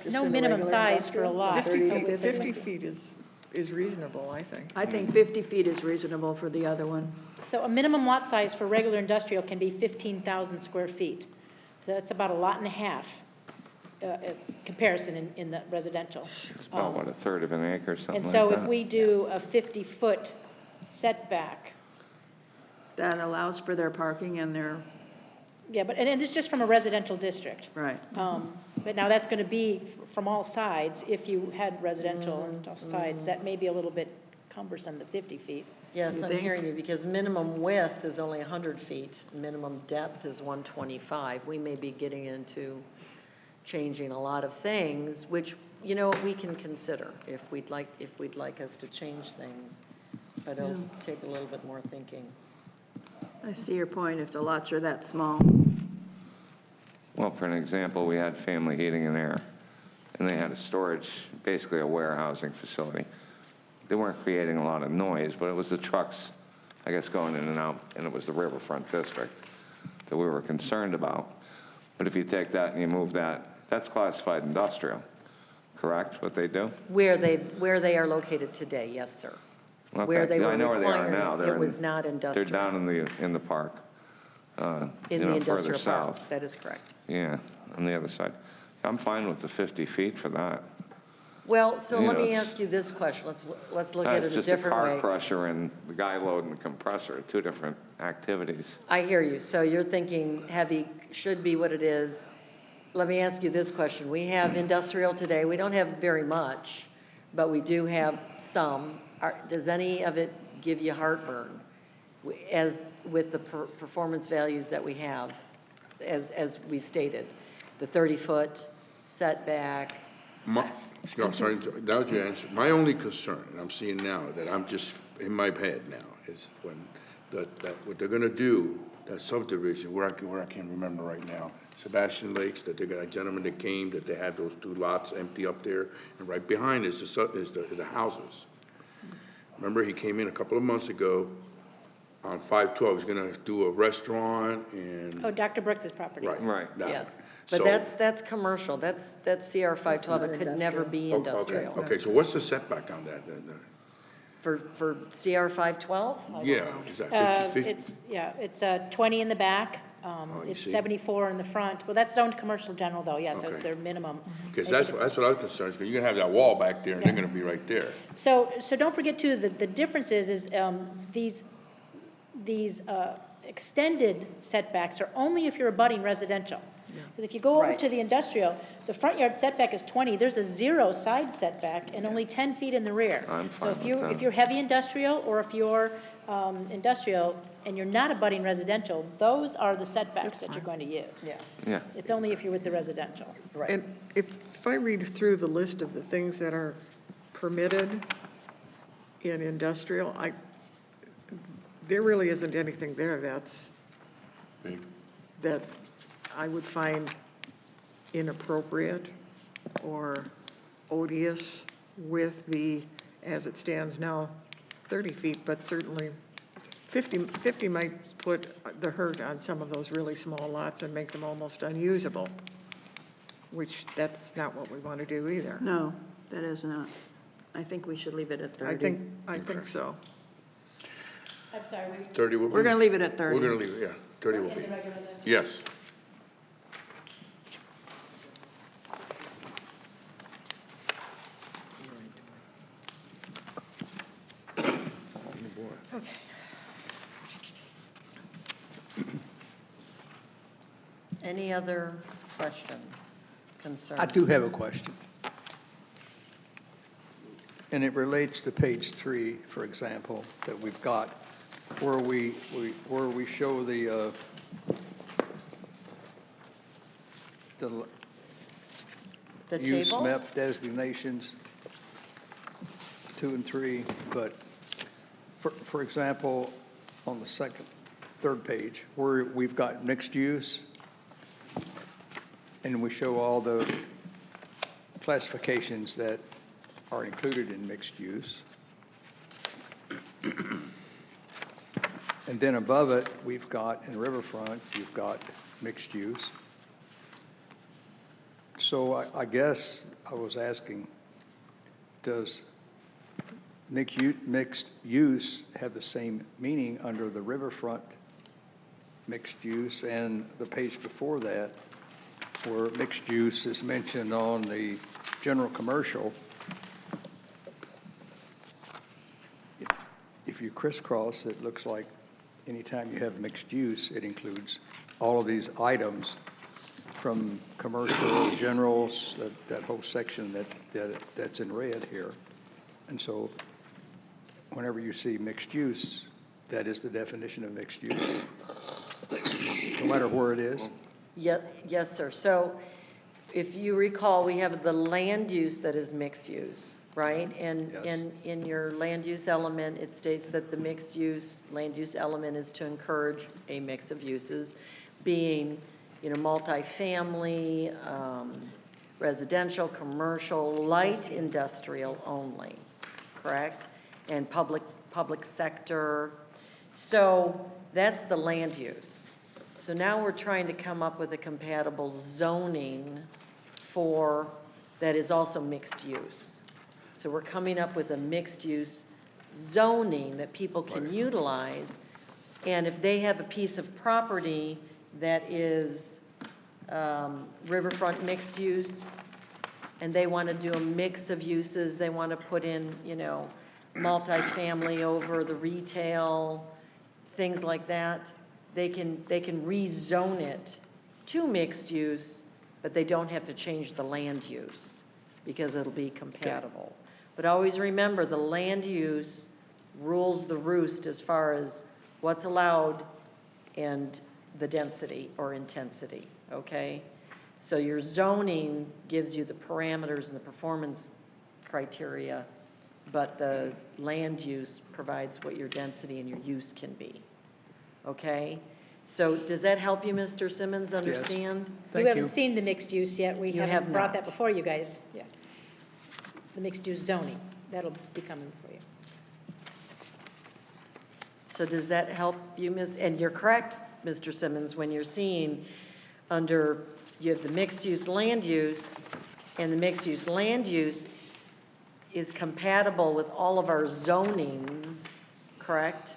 Just No in a minimum regular size for a industrial? lot. 50 30 feet, 50 feet is reasonable, I think. I think 50 feet is reasonable for the other one. So a minimum lot size for regular industrial can be 15,000 square feet. So that's about a lot and a half comparison in the residential. it's about, what, a third of an acre, something And like so that? if we do a 50-foot setback, That allows for their parking and their, yeah, but, and it's just from a residential district. right. But now that's going to be from all sides. If you had residential on all sides, that may be a little bit cumbersome, the 50 feet. Yes, You I'm think? hearing you, because minimum width is only 100 feet, minimum depth is 125. We may be getting into changing a lot of things, which, you know, we can consider if we'd like us to change things. But it'll take a little bit more thinking. I see your point, if the lots are that small. Well, for an example, we had Family Heating and Air, and they had a storage, basically a warehousing facility. They weren't creating a lot of noise, but it was the trucks, I guess, going in and out, and it was the riverfront district that we were concerned about. But if you take that and you move that, that's classified industrial, correct, what they do? Where they are located today, yes, sir. Where Okay, they were I know where they are required, now. it They're in- was not industrial. They're down in the park, In you the know, further industrial park, south. that is correct. Yeah, on the other side. I'm fine with the 50 feet for that. Well, so You let know, me it's- ask you this question, let's look at It's it a just a different car way. crusher and the guy loading the compressor, two different activities. I hear you, so you're thinking heavy should be what it is. Let me ask you this question, we have industrial today, we don't have very much, but we do have some. Does any of it give you heartburn as with the performance values that we have, as we stated? The 30-foot setback, No, sorry, now that you answered, my only concern, and I'm seeing now, that I'm just in my head now, is when, what they're gonna do, that subdivision, where I can't remember right now, Sebastian Lakes, that they got a gentleman that came, that they had those two lots empty up there, and right behind is the houses. Remember, he came in a couple of months ago on 512, he's gonna do a restaurant and. Oh, Dr. Brooks's property. Right. that yes. one. But So- that's commercial, that's CR 512, it could never be Oh, industrial. Okay, so what's the setback on that then? For CR 512? Yeah, is that 50? It's 20 in the back, you it's see. 74 in the front. Well, that's zoned commercial general though, yeah, so Okay. they're minimum. Because that's what I was concerned, because you're gonna have that wall back there, and they're gonna be right there. So don't forget too, the difference is these extended setbacks are only if you're abutting residential. Because if you go over Right. to the industrial, the front yard setback is 20, there's a 0 side setback and only 10 feet in the rear. I'm fine with So that. if you're heavy industrial, or if you're industrial, and you're not abutting residential, those are the setbacks that you're going to use. Yeah. Yeah, It's only if you're with the residential. Right. And if I read through the list of the things that are permitted in industrial, there really isn't anything there that I would find inappropriate or odious with the, as it stands now, 30 feet, but certainly 50 might put the hurt on some of those really small lots and make them almost unusable, which that's not what we want to do either. No, that is not. I think we should leave it at 30. I think so. I'm sorry, 30 will be? We're gonna leave it at 30. We're gonna leave it, yeah, 30 will be. Yes. Any other questions, concerns? I do have a question. And it relates to page 3, for example, that we've got where we show the The use table? map designations 2 and 3, but for example, on the third page, where we've got mixed use, and we show all the classifications that are included in mixed use. And then above it, we've got, in Riverfront, you've got mixed use. So I guess I was asking, does mixed use have the same meaning under the Riverfront mixed use and the page before that, where mixed use is mentioned on the general commercial? If you crisscross, it looks like anytime you have mixed use, it includes all of these items from commercial, generals, that whole section that's in red here. And so whenever you see mixed use, that is the definition of mixed use, no matter where it is. Yes, sir. So if you recall, we have the land use that is mixed use, right? And Yes. in your land use element, it states that the mixed use, land use element is to encourage a mix of uses, being, multifamily, residential, commercial, light industrial only, correct? And public sector. So that's the land use. So now we're trying to come up with a compatible zoning for, that is also mixed use. So we're coming up with a mixed use zoning that people can utilize. And if they have a piece of property that is riverfront mixed use, and they want to do a mix of uses, they want to put in, multifamily over the retail, things like that, they can rezone it to mixed use, but they don't have to change the land use because it'll be compatible. But always remember, the land use rules the roost as far as what's allowed and the density or intensity, okay? So your zoning gives you the parameters and the performance criteria, but the land use provides what your density and your use can be, okay? So does that help you, Mr. Simmons, understand? Thank You haven't you. seen the mixed use yet. We You haven't have brought not. that before you guys yet. The mixed use zoning, that'll be coming for you. So does that help you, Ms.? And you're correct, Mr. Simmons, when you're seeing under, you have the mixed-use land use, and the mixed-use land use is compatible with all of our zonings, correct?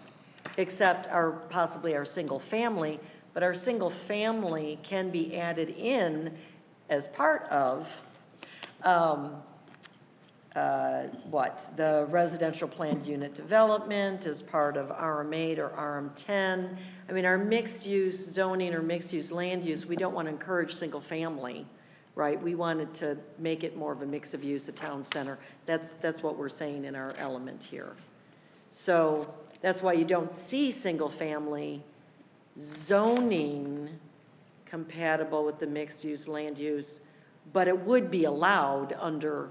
Except possibly our single family, but our single family can be added in as part of the residential planned unit development, as part of RM8 or RM10. I mean, our mixed-use zoning or mixed-use land use, we don't want to encourage single family, right? We wanted to make it more of a mix of use, a town center. That's what we're saying in our element here. So that's why you don't see single family zoning compatible with the mixed-use land use, but it would be allowed under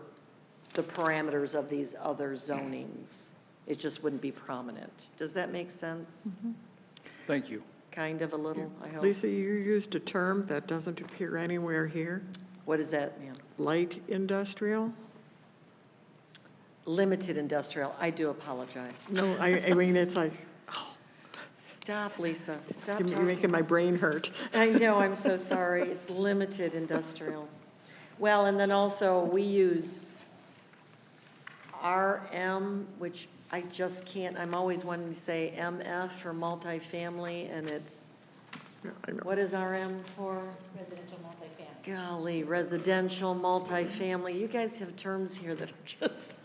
the parameters of these other zonings. It just wouldn't be prominent. Does that make sense? Thank you. Kind of a little, I hope. Lisa, you used a term that doesn't appear anywhere here, What is that, ma'am? light industrial? Limited industrial. I do apologize. No, I mean, it's like, Stop, Lisa. Stop you're talking. making my brain hurt. I know, I'm so sorry. It's limited industrial. Well, and then also we use RM, which I just can't, I'm always wanting to say MF for multifamily, and it's, I know. what is RM for? Residential multifamily. Golly, residential, multifamily. You guys have terms here that are just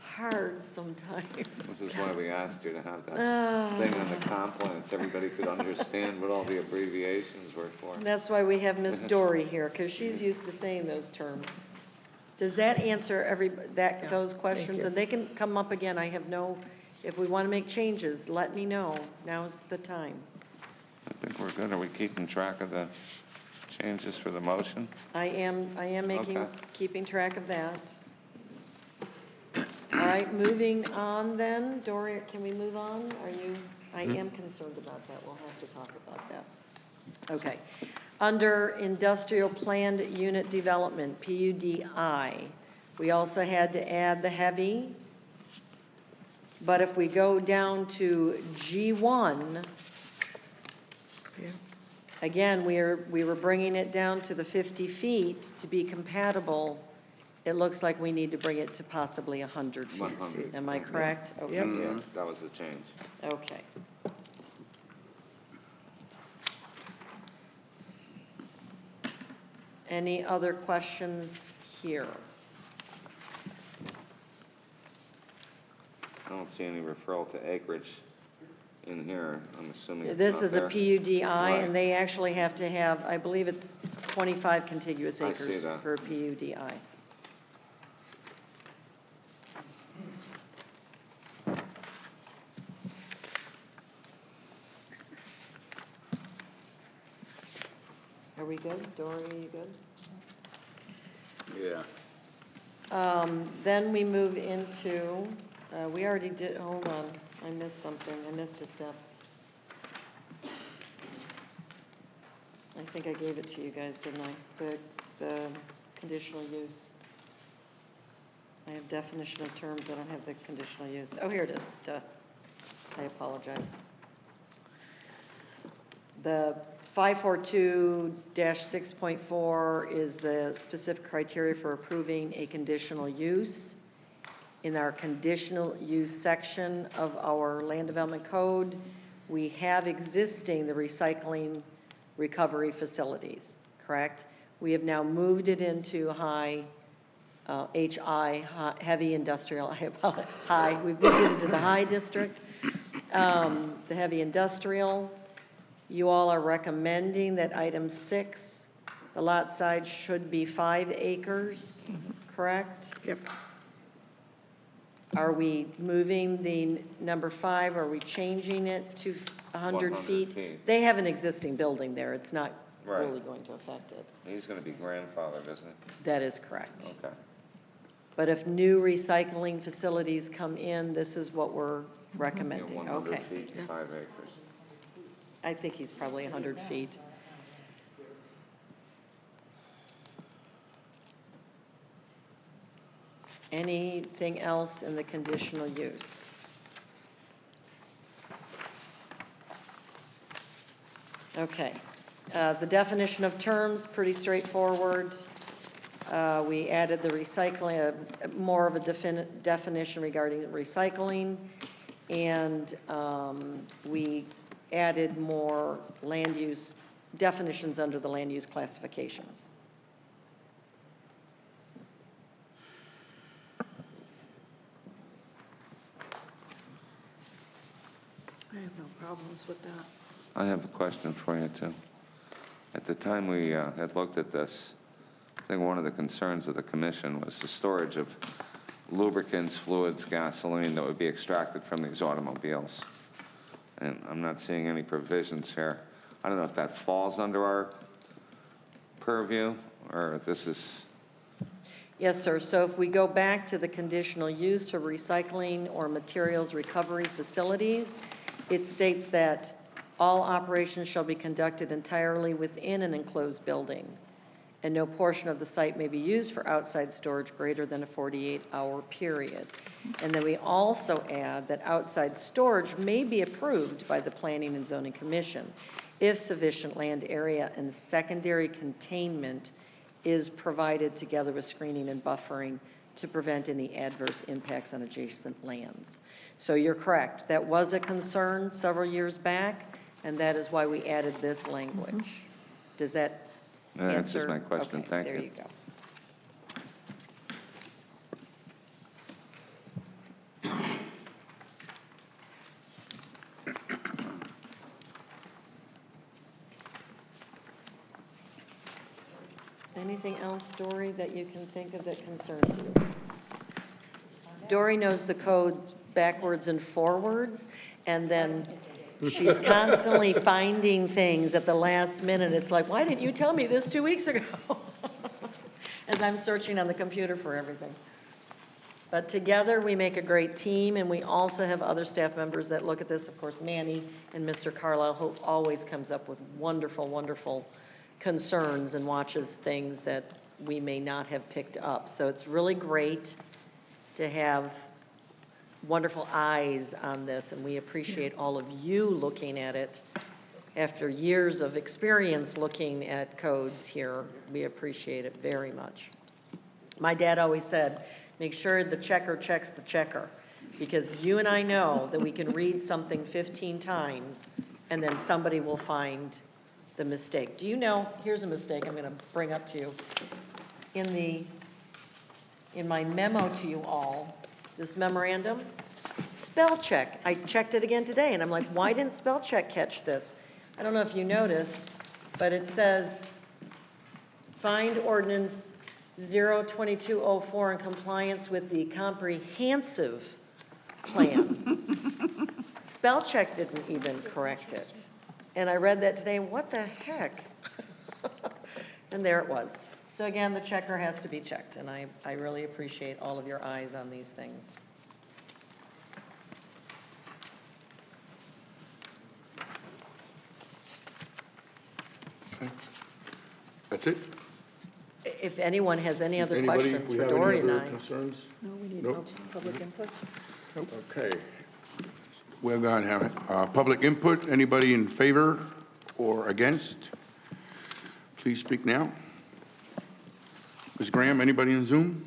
hard sometimes. This is why we asked you to have that thing on the comp plan, so everybody could understand what all the abbreviations were for. That's why we have Miss Dory here, because she's used to saying those terms. Does that answer those questions? you. And they can come up again. I have no If we want to make changes, let me know. Now's the time. I think we're good. Are we keeping track of the changes for the motion? I am Okay. keeping track of that. All right, moving on then. Dory, can we move on? I am concerned about that. We'll have to talk about that. Okay. Under Industrial Planned Unit Development, PUDI, we also had to add the heavy. But if we go down to G1, again, we were bringing it down to the 50 feet to be compatible. It looks like we need to bring it to possibly 100 feet. 100. Am I correct? Okay. Yeah, that was the change. Okay. Any other questions here? I don't see any referral to acreage in here. I'm assuming it's This not is a there. PUDI, Right. and they actually have to have, I believe it's 25 contiguous I see acres that. for a PUDI. Are we good? Dory, are you good? Yeah. Then we move into, we already did, hold on, I missed something, I missed a step. I think I gave it to you guys, didn't I? The conditional use. I have definition of terms, I don't have the conditional use. Oh, here it is, duh. I apologize. The 542-6.4 is the specific criteria for approving a conditional use. In our conditional use section of our land development code, we have existing the recycling recovery facilities, correct? We have now moved it into HI, heavy industrial, I apologize, high. We've moved it into the high district, the heavy industrial. You all are recommending that item 6, the lot size should be 5 acres, correct? Yep. Are we moving the number 5, are we changing it to 100 feet? feet. They have an existing building there, it's not Right. really going to affect it. He's going to be grandfathered, isn't he? That is correct. Okay. But if new recycling facilities come in, this is what we're Yeah, recommending, 100 okay. feet, 5 acres. I think he's probably 100 feet. Anything else in the conditional use? Okay. The definition of terms, pretty straightforward. We added the recycling, more of a definition regarding recycling, and we added more land use definitions under the land use classifications. I have no problems with that. I have a question for you, too. At the time we had looked at this, I think one of the concerns of the commission was the storage of lubricants, fluids, gasoline that would be extracted from these automobiles. And I'm not seeing any provisions here. I don't know if that falls under our purview, or if this is, Yes, sir. So if we go back to the conditional use for recycling or materials recovery facilities, it states that all operations shall be conducted entirely within an enclosed building, and no portion of the site may be used for outside storage greater than a 48-hour period. And then we also add that outside storage may be approved by the Planning and Zoning Commission if sufficient land area and secondary containment is provided together with screening and buffering to prevent any adverse impacts on adjacent lands. So you're correct. That was a concern several years back, and that is why we added this language. Does that that answer? answers my question. Okay, Thank you. there you go. Anything else, Dory, that you can think of that concerns you? Dory knows the code backwards and forwards, and then she's constantly finding things at the last minute. It's like, why didn't you tell me this 2 weeks ago? As I'm searching on the computer for everything. But together, we make a great team, and we also have other staff members that look at this. Of course, Manny and Mr. Carlisle, who always comes up with wonderful, wonderful concerns and watches things that we may not have picked up. So it's really great to have wonderful eyes on this, and we appreciate all of you looking at it. After years of experience looking at codes here, we appreciate it very much. My dad always said, make sure the checker checks the checker, because you and I know that we can read something 15 times and then somebody will find the mistake. Do you know, here's a mistake I'm going to bring up to you. In my memo to you all, this memorandum, spell check. I checked it again today, and I'm like, why didn't spell check catch this? I don't know if you noticed, but it says, find ordinance 02204 in compliance with the comprehensive plan. Spell check didn't even correct it. And I read that today, what the heck? And there it was. So again, the checker has to be checked, and I really appreciate all of your eyes on these things. Okay. That's it? If anyone has any other Anybody, questions we for have any Dory and other I. concerns? No, we need Nope. public input. Okay. We're going to have public input. Anybody in favor or against? Please speak now. Ms. Graham, anybody in Zoom?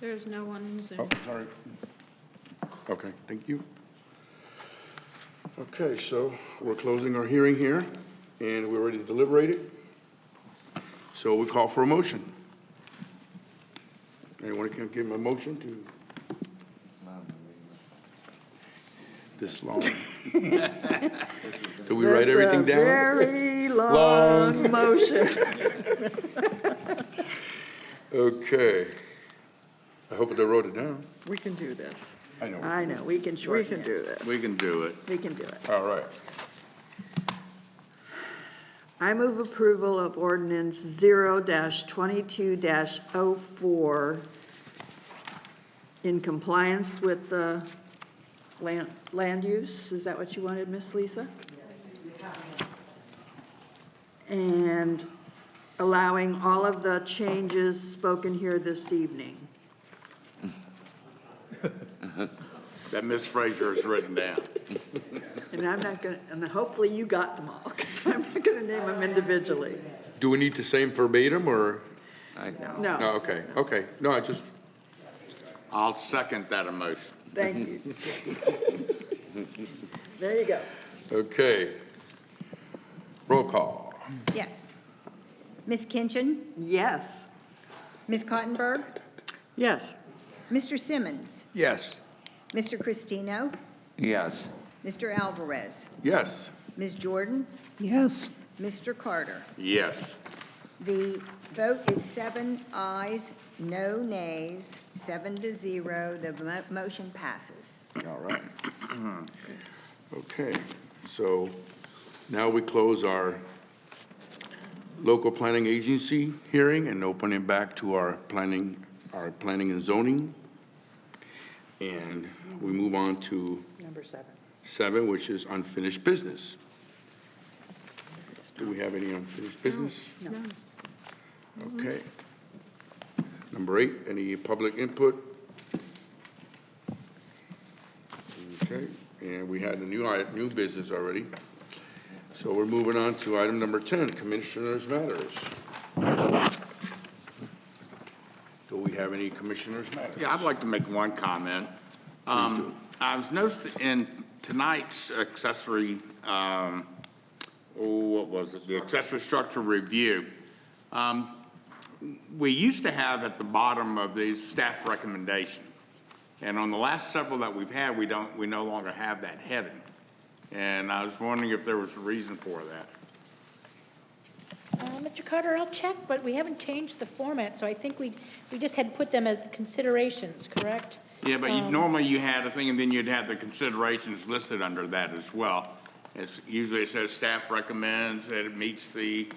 There's no one in Zoom. Oh, sorry. Okay, thank you. Okay, so we're closing our hearing here, and we're ready to deliberate it. So we call for a motion. Anyone can give a motion to this long? Do we write everything down? Very long motion. Okay. I hope they wrote it down. We can do this. I know. I know, we can shorten it. do this. We can do it. We can do it. All right. I move approval of ordinance 0-22-04 in compliance with the land use. Is that what you wanted, Miss Lisa? And allowing all of the changes spoken here this evening. That Ms. Frazier has written down. And I'm not going to, and hopefully you got them all, because I'm not going to name them individually. Do we need to say them verbatim, or? No, No, okay, okay. No, I just, I'll second that emotion. thank you. There you go. okay. Roll call. Yes. Ms. Kinchin, Yes. Ms. Cottenberg, Yes. Mr. Simmons, Yes. Mr. Cristino, Yes. Mr. Alvarez, Yes. Ms. Jordan, Yes. Mr. Carter. Yes. The vote is 7 ayes, no nays, 7-0. The motion passes. All right. Okay, so now we close our local planning agency hearing and open it back to our planning and zoning. And we move on to Number 7. 7, which is unfinished business. Do we have any unfinished business? No. Okay. Number 8, any public input? Okay, and we had a new business already. So we're moving on to item number 10, Commissioners' Matters. Do we have any Commissioners' Matters? Yeah, I'd like to make one comment. I was noticed in tonight's accessory, what was it? The accessory structure review. We used to have at the bottom of the staff recommendation. And on the last several that we've had, we no longer have that heading. And I was wondering if there was a reason for that. Mr. Carter, I'll check, but we haven't changed the format, so I think we just had put them as considerations, correct? Yeah, but normally you had a thing, and then you'd have the considerations listed under that as well. It's usually it says staff recommends that it meets the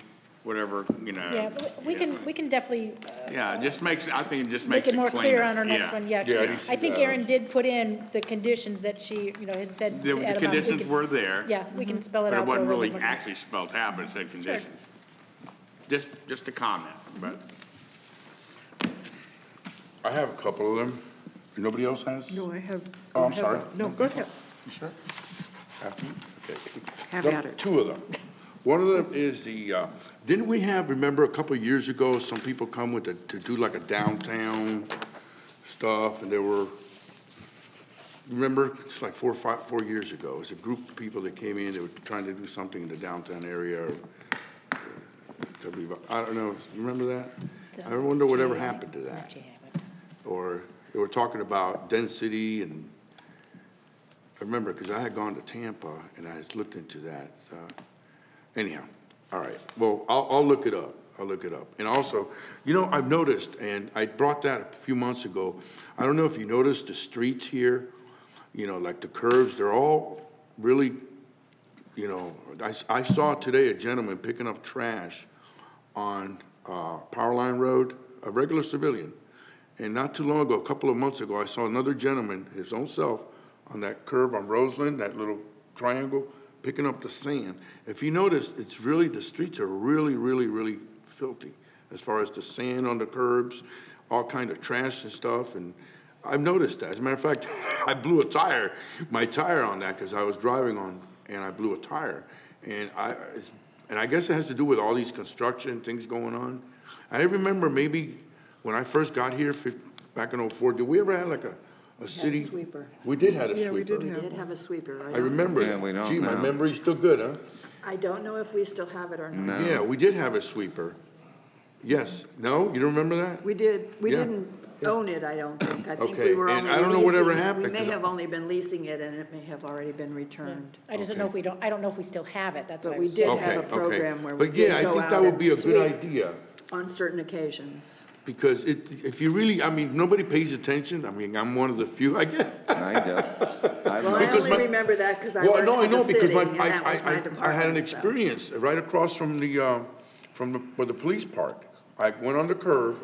whatever, Yeah, but we can definitely Yeah, I think it just make makes it it more cleaner. clear on our next Yeah. one, yeah. 'cause Yeah, I didn't see I think that. Erin did put in the conditions that she, had said The to add them up. We conditions can- were there. Yeah, we can spell it But out. it there a wasn't little really bit more. actually spelled out, but it said conditions. Just a comment, but. I have a couple of them. Nobody else has? No, I have. Oh, I'm I have sorry. No, go ahead. You sure? After you? Okay. Have Some- at it. Two of them. One of them is didn't we have, remember a couple of years ago, some people come with to do like a downtown stuff, and there were, remember, it's like 4 years ago, it was a group of people that came in, they were trying to do something in the downtown area, or, I don't know, you remember that? I wonder whatever happened to that. Let you have it. Or they were talking about density, and I remember, because I had gone to Tampa, and I had looked into that. Anyhow, all right, well, I'll look it up, And also, I've noticed, and I brought that a few months ago, I don't know if you noticed the streets here, like the curves, they're all really, I saw today a gentleman picking up trash on Powerline Road, a regular civilian. And not too long ago, a couple of months ago, I saw another gentleman, his own self, on that curve on Roseland, that little triangle, picking up the sand. If you notice, it's really, the streets are really, really, really filthy as far as the sand on the curbs, all kind of trash and stuff. And I've noticed that. As a matter of fact, I blew my tire on that because I was driving on, and I blew a tire. And I guess it has to do with all these construction things going on. I remember maybe when I first got here back in '04, did we ever have like a city? sweeper. We did have a sweeper. Yeah, we did We have. did have a sweeper. I remember Yeah, that. we don't Gee, my now. memory's still good, huh? I don't know if we still have it or not. No. Yeah, we did have a sweeper. Yes. No? You don't remember that? We did, we Yeah. didn't own it, I don't think. I think Okay, we were and only I don't know whatever leasing- happened, We may 'cause have only been leasing it, and it may have already been returned. I just don't know if we don't, I don't know if we still have it, that's what But I we was did saying. have a Okay, program okay. where we But yeah, did I go think out that would and be a good sweep idea. on certain occasions. Because if you really, nobody pays attention. I'm one of the few, I guess. I do. Well, I Because only my- remember that because I Well, worked no, I for know, the because city, and that was my I department. had an so. experience right across from where the police park. I went on the curve,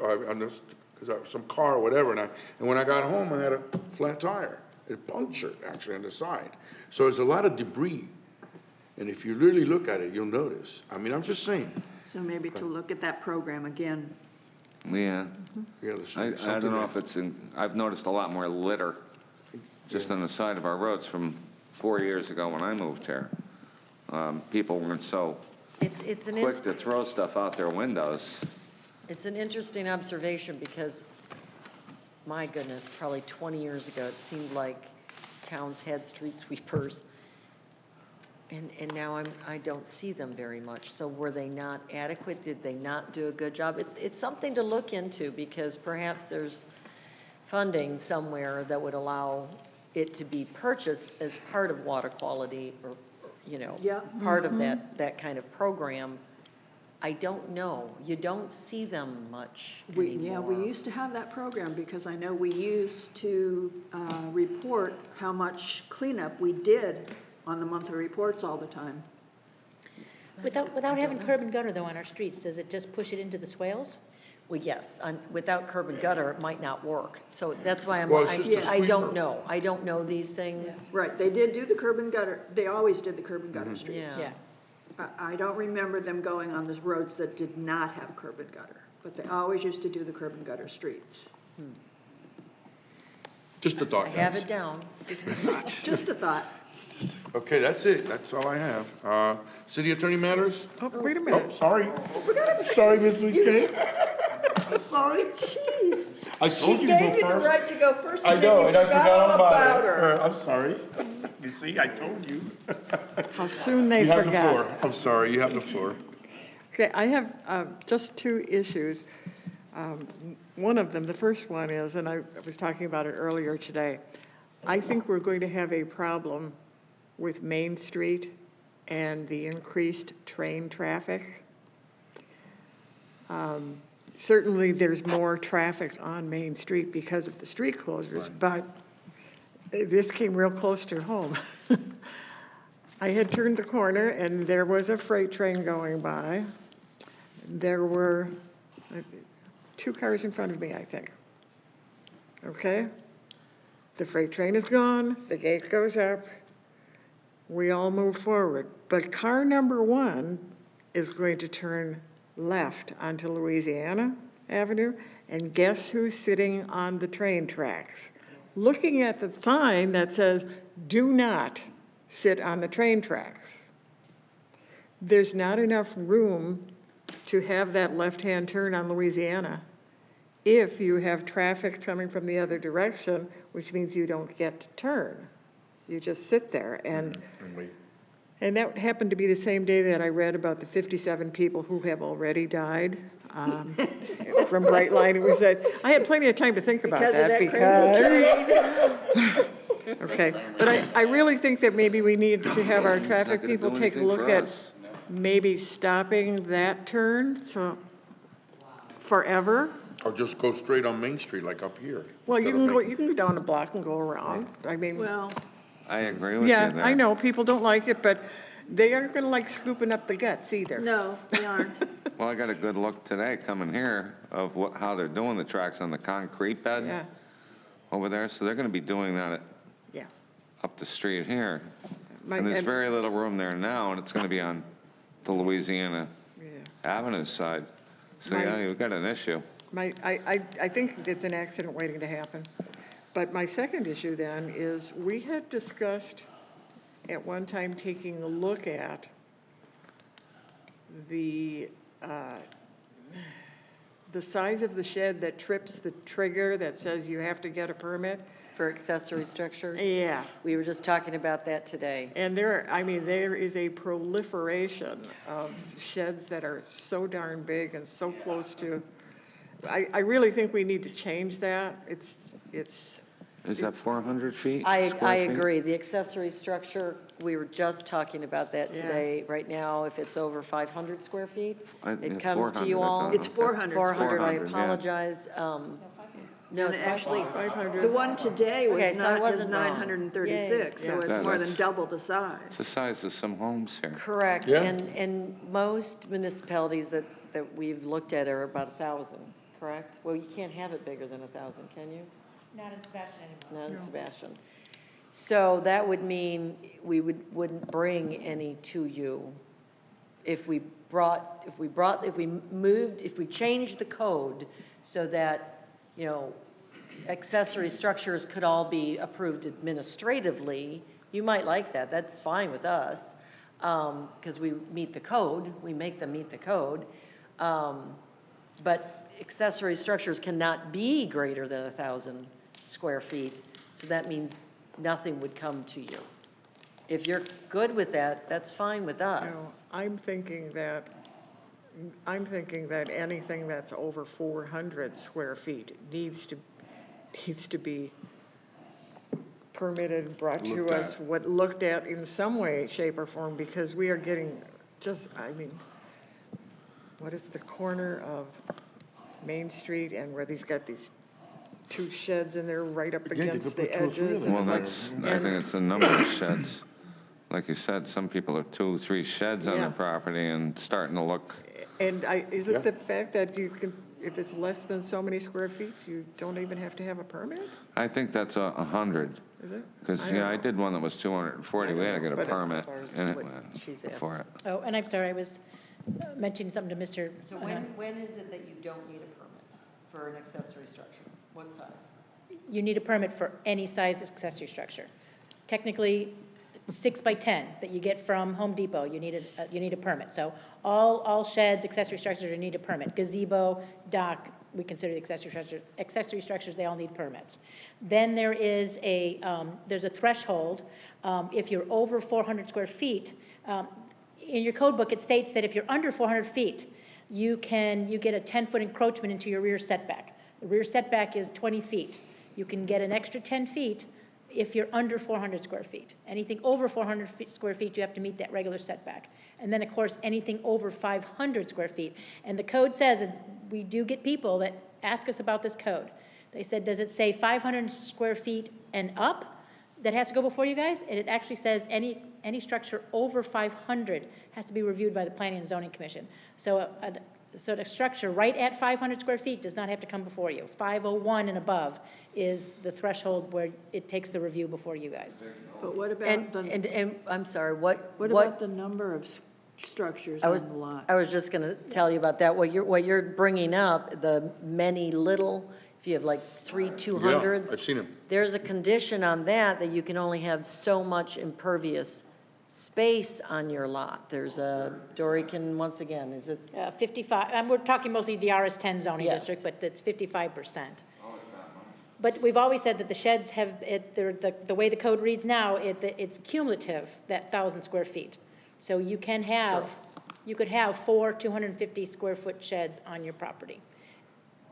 because some car or whatever, and when I got home, I had a flat tire. It punctured, actually, on the side. So there's a lot of debris. And if you really look at it, you'll notice. I'm just saying. So maybe to look at that program again. Yeah. Yeah, there's I something don't know there. if I've noticed a lot more litter just on the side of our roads from 4 years ago when I moved here. People weren't so It's an, quick to throw stuff out their windows. it's an interesting observation because, my goodness, probably 20 years ago, it seemed like towns had street sweepers. And now I don't see them very much. So were they not adequate? Did they not do a good job? It's something to look into because perhaps there's funding somewhere that would allow it to be purchased as part of water quality or Yeah. part of that kind of program. I don't know. You don't see them much Yeah, we anymore. used to have that program because I know we used to report how much cleanup we did on the monthly reports all the time. Without having curb and gutter though on our streets, does it just push it into the swales? Well, yes, without curb and gutter, it might not work. So that's why Well, it's just a I don't sweeper. know. I don't know these things. Right, they did do the curb and gutter, they always did the curb and gutter streets. Yeah. I don't remember them going on the roads that did not have curb and gutter, but they always used to do the curb and gutter streets. Just a thought, I have guys. it down. Just a thought. Okay, that's it. That's all I have. City Attorney matters? Oh, wait a Oh, minute. sorry. Sorry, Ms. Louise Kay. Sorry. Jeez. I told you to go first. right to go first, I know, and I forgot all about her. it. I'm sorry. You see, I told you. How soon they You have the forgot. floor. I'm sorry, you have the floor. Okay, I have just two issues. One of them, the first one is, and I was talking about it earlier today, I think we're going to have a problem with Main Street and the increased train traffic. certainly there's more traffic on Main Street because of the street closures, but this came real close to home. I had turned the corner and there was a freight train going by. There were 2 cars in front of me, I think. Okay? The freight train is gone, the gate goes up, we all move forward. But car number 1 is going to turn left onto Louisiana Avenue, and guess who's sitting on the train tracks? Looking at the sign that says, "Do not sit on the train tracks." There's not enough room to have that left-hand turn on Louisiana if you have traffic coming from the other direction, which means you don't get to turn. You just sit there, and that happened to be the same day that I read about the 57 people who have already died from Bright Line. It was I had plenty of time to think about that because. Okay, but I really think that maybe we need to have our traffic people take a look at maybe stopping that turn, so forever. Or just go straight on Main Street like up here. Well, you can go down the block and go around. I mean, Well, I agree with you there. yeah, I know, people don't like it, but they aren't gonna like scooping up the guts either. no, they aren't. Well, I got a good look today coming here of how they're doing the tracks on the concrete bed Yeah, over there. So they're going to be doing that yeah. up the street here. My- And there's and- very little room there now, and it's going to be on the Louisiana Yeah. Avenue side. So My- yeah, you've got an issue. I think it's an accident waiting to happen. But my second issue then is, we had discussed at one time taking a look at the size of the shed that trips the trigger that says you have to get a permit. For accessory structures? Yeah. We were just talking about that today. And there is a proliferation of sheds that are so darn big and so close to, I really think we need to change that. It's. Is that 400 feet? I square feet? agree. The accessory structure, we were just talking about that Yeah. today. Right now, if it's over 500 square feet, Yeah, it comes to 400, you I all. thought. It's 400. 400, I 400, yeah. apologize. No, And it's actually, 500. the one today was Okay, so I is wasn't wrong. 936, Yay. so Yeah. it's Yeah, more than that's- double the size. It's the size of some homes here. Correct. Yeah. And most municipalities that we've looked at are about 1,000, correct? Well, you can't have it bigger than 1,000, can you? Not in Sebastian anymore. Not in Sebastian. So that would mean we wouldn't bring any to you if we changed the code so that, you know, accessory structures could all be approved administratively. You might like that. That's fine with us, because we meet the code. We make them meet the code. But accessory structures cannot be greater than 1,000 square feet. So that means nothing would come to you. If you're good with that, that's fine with You know, us. I'm thinking that anything that's over 400 square feet needs to be permitted, brought to Looked us, at. looked at in some way, shape, or form, because we are getting what is the corner of Main Street and where he's got these 2 sheds and they're right up Yeah, you against could the put 2 or 3 of edges. them. Well, I think it's a number of sheds. Like you said, some people have 2, 3 sheds on Yeah. their property and starting to look, And is it Yeah. the fact that you can, if it's less than so many square feet, you don't even have to have a permit? I think that's 100. Is it? Because, don't I know. did one that was 240, we had to get a But- permit As far as and it what went she's for it. Oh, and I'm sorry, I was mentioning something to Mr. So when is it that you don't need a permit for an accessory structure? What size? You need a permit for any size accessory structure. Technically, 6 by 10 that you get from Home Depot, you need a permit. So all sheds, accessory structures, you need a permit. Gazebo, dock, we consider the accessory structures, they all need permits. Then there is there's a threshold. If you're over 400 square feet, in your code book, it states that if you're under 400 feet, you get a 10-foot encroachment into your rear setback. The rear setback is 20 feet. You can get an extra 10 feet if you're under 400 square feet. Anything over 400 square feet, you have to meet that regular setback. And then, of course, anything over 500 square feet. And the code says, and we do get people that ask us about this code. They said, does it say 500 square feet and up that has to go before you guys? And it actually says any structure over 500 has to be reviewed by the Planning and Zoning Commission. So a structure right at 500 square feet does not have to come before you. 501 and above is the threshold where it takes the review before you guys. But what about And I'm sorry, what about the number of structures on the lot? I was just going to tell you about that. What you're bringing up, the many little, if you have like 3 200s. Yeah, I've seen them. There's a condition on that you can only have so much impervious space on your lot. There's a, Dory can, once again, is it? 55, and we're talking mostly the RS10 zoning Yes. district, but it's 55%. But we've always said that the sheds have, the way the code reads now, it's cumulative, that 1,000 square feet. So you can have, you could have 4 250 square foot sheds on your property.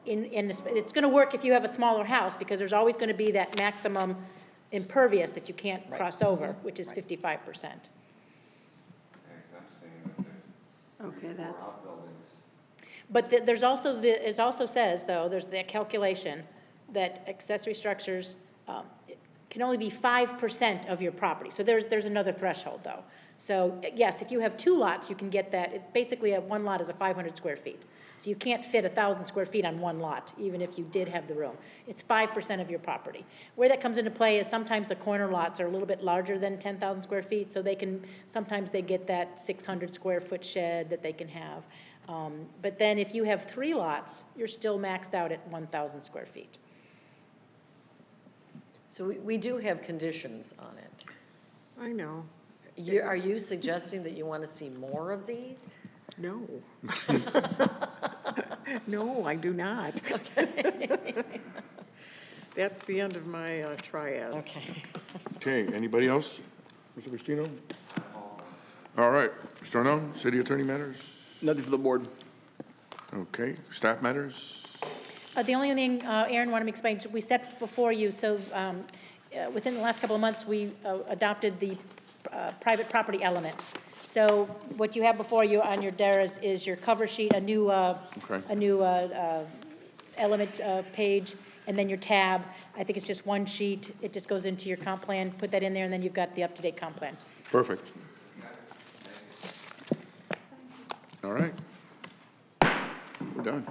It's going to work if you have a smaller house, because there's always going to be that maximum impervious that you can't cross over, which is 55%. Okay, that's, But there's also, it also says, though, there's that calculation that accessory structures can only be 5% of your property. So there's another threshold, though. So yes, if you have 2 lots, you can get that. Basically, one lot is 500 square feet. So you can't fit 1,000 square feet on one lot, even if you did have the room. It's 5% of your property. Where that comes into play is sometimes the corner lots are a little bit larger than 10,000 square feet, so sometimes they get that 600 square foot shed that they can have. But then if you have 3 lots, you're still maxed out at 1,000 square feet. So we do have conditions on it. I know. Are you suggesting that you want to see more of these? No. No, I do not. That's the end of my triad. Okay. Okay, anybody else? Mr. Cristino? All right, Mr. Arnone, city attorney matters? Nothing for the board. Okay, staff matters? The only thing Aaron wanted me to explain, we set before you, so within the last couple of months, we adopted the private property element. So what you have before you on your DARAs is your cover sheet, a new element page, and then your tab. I think it's just one sheet. It just goes into your comp plan. Put that in there, and then you've got the up-to-date comp plan. Perfect. All right. We're done.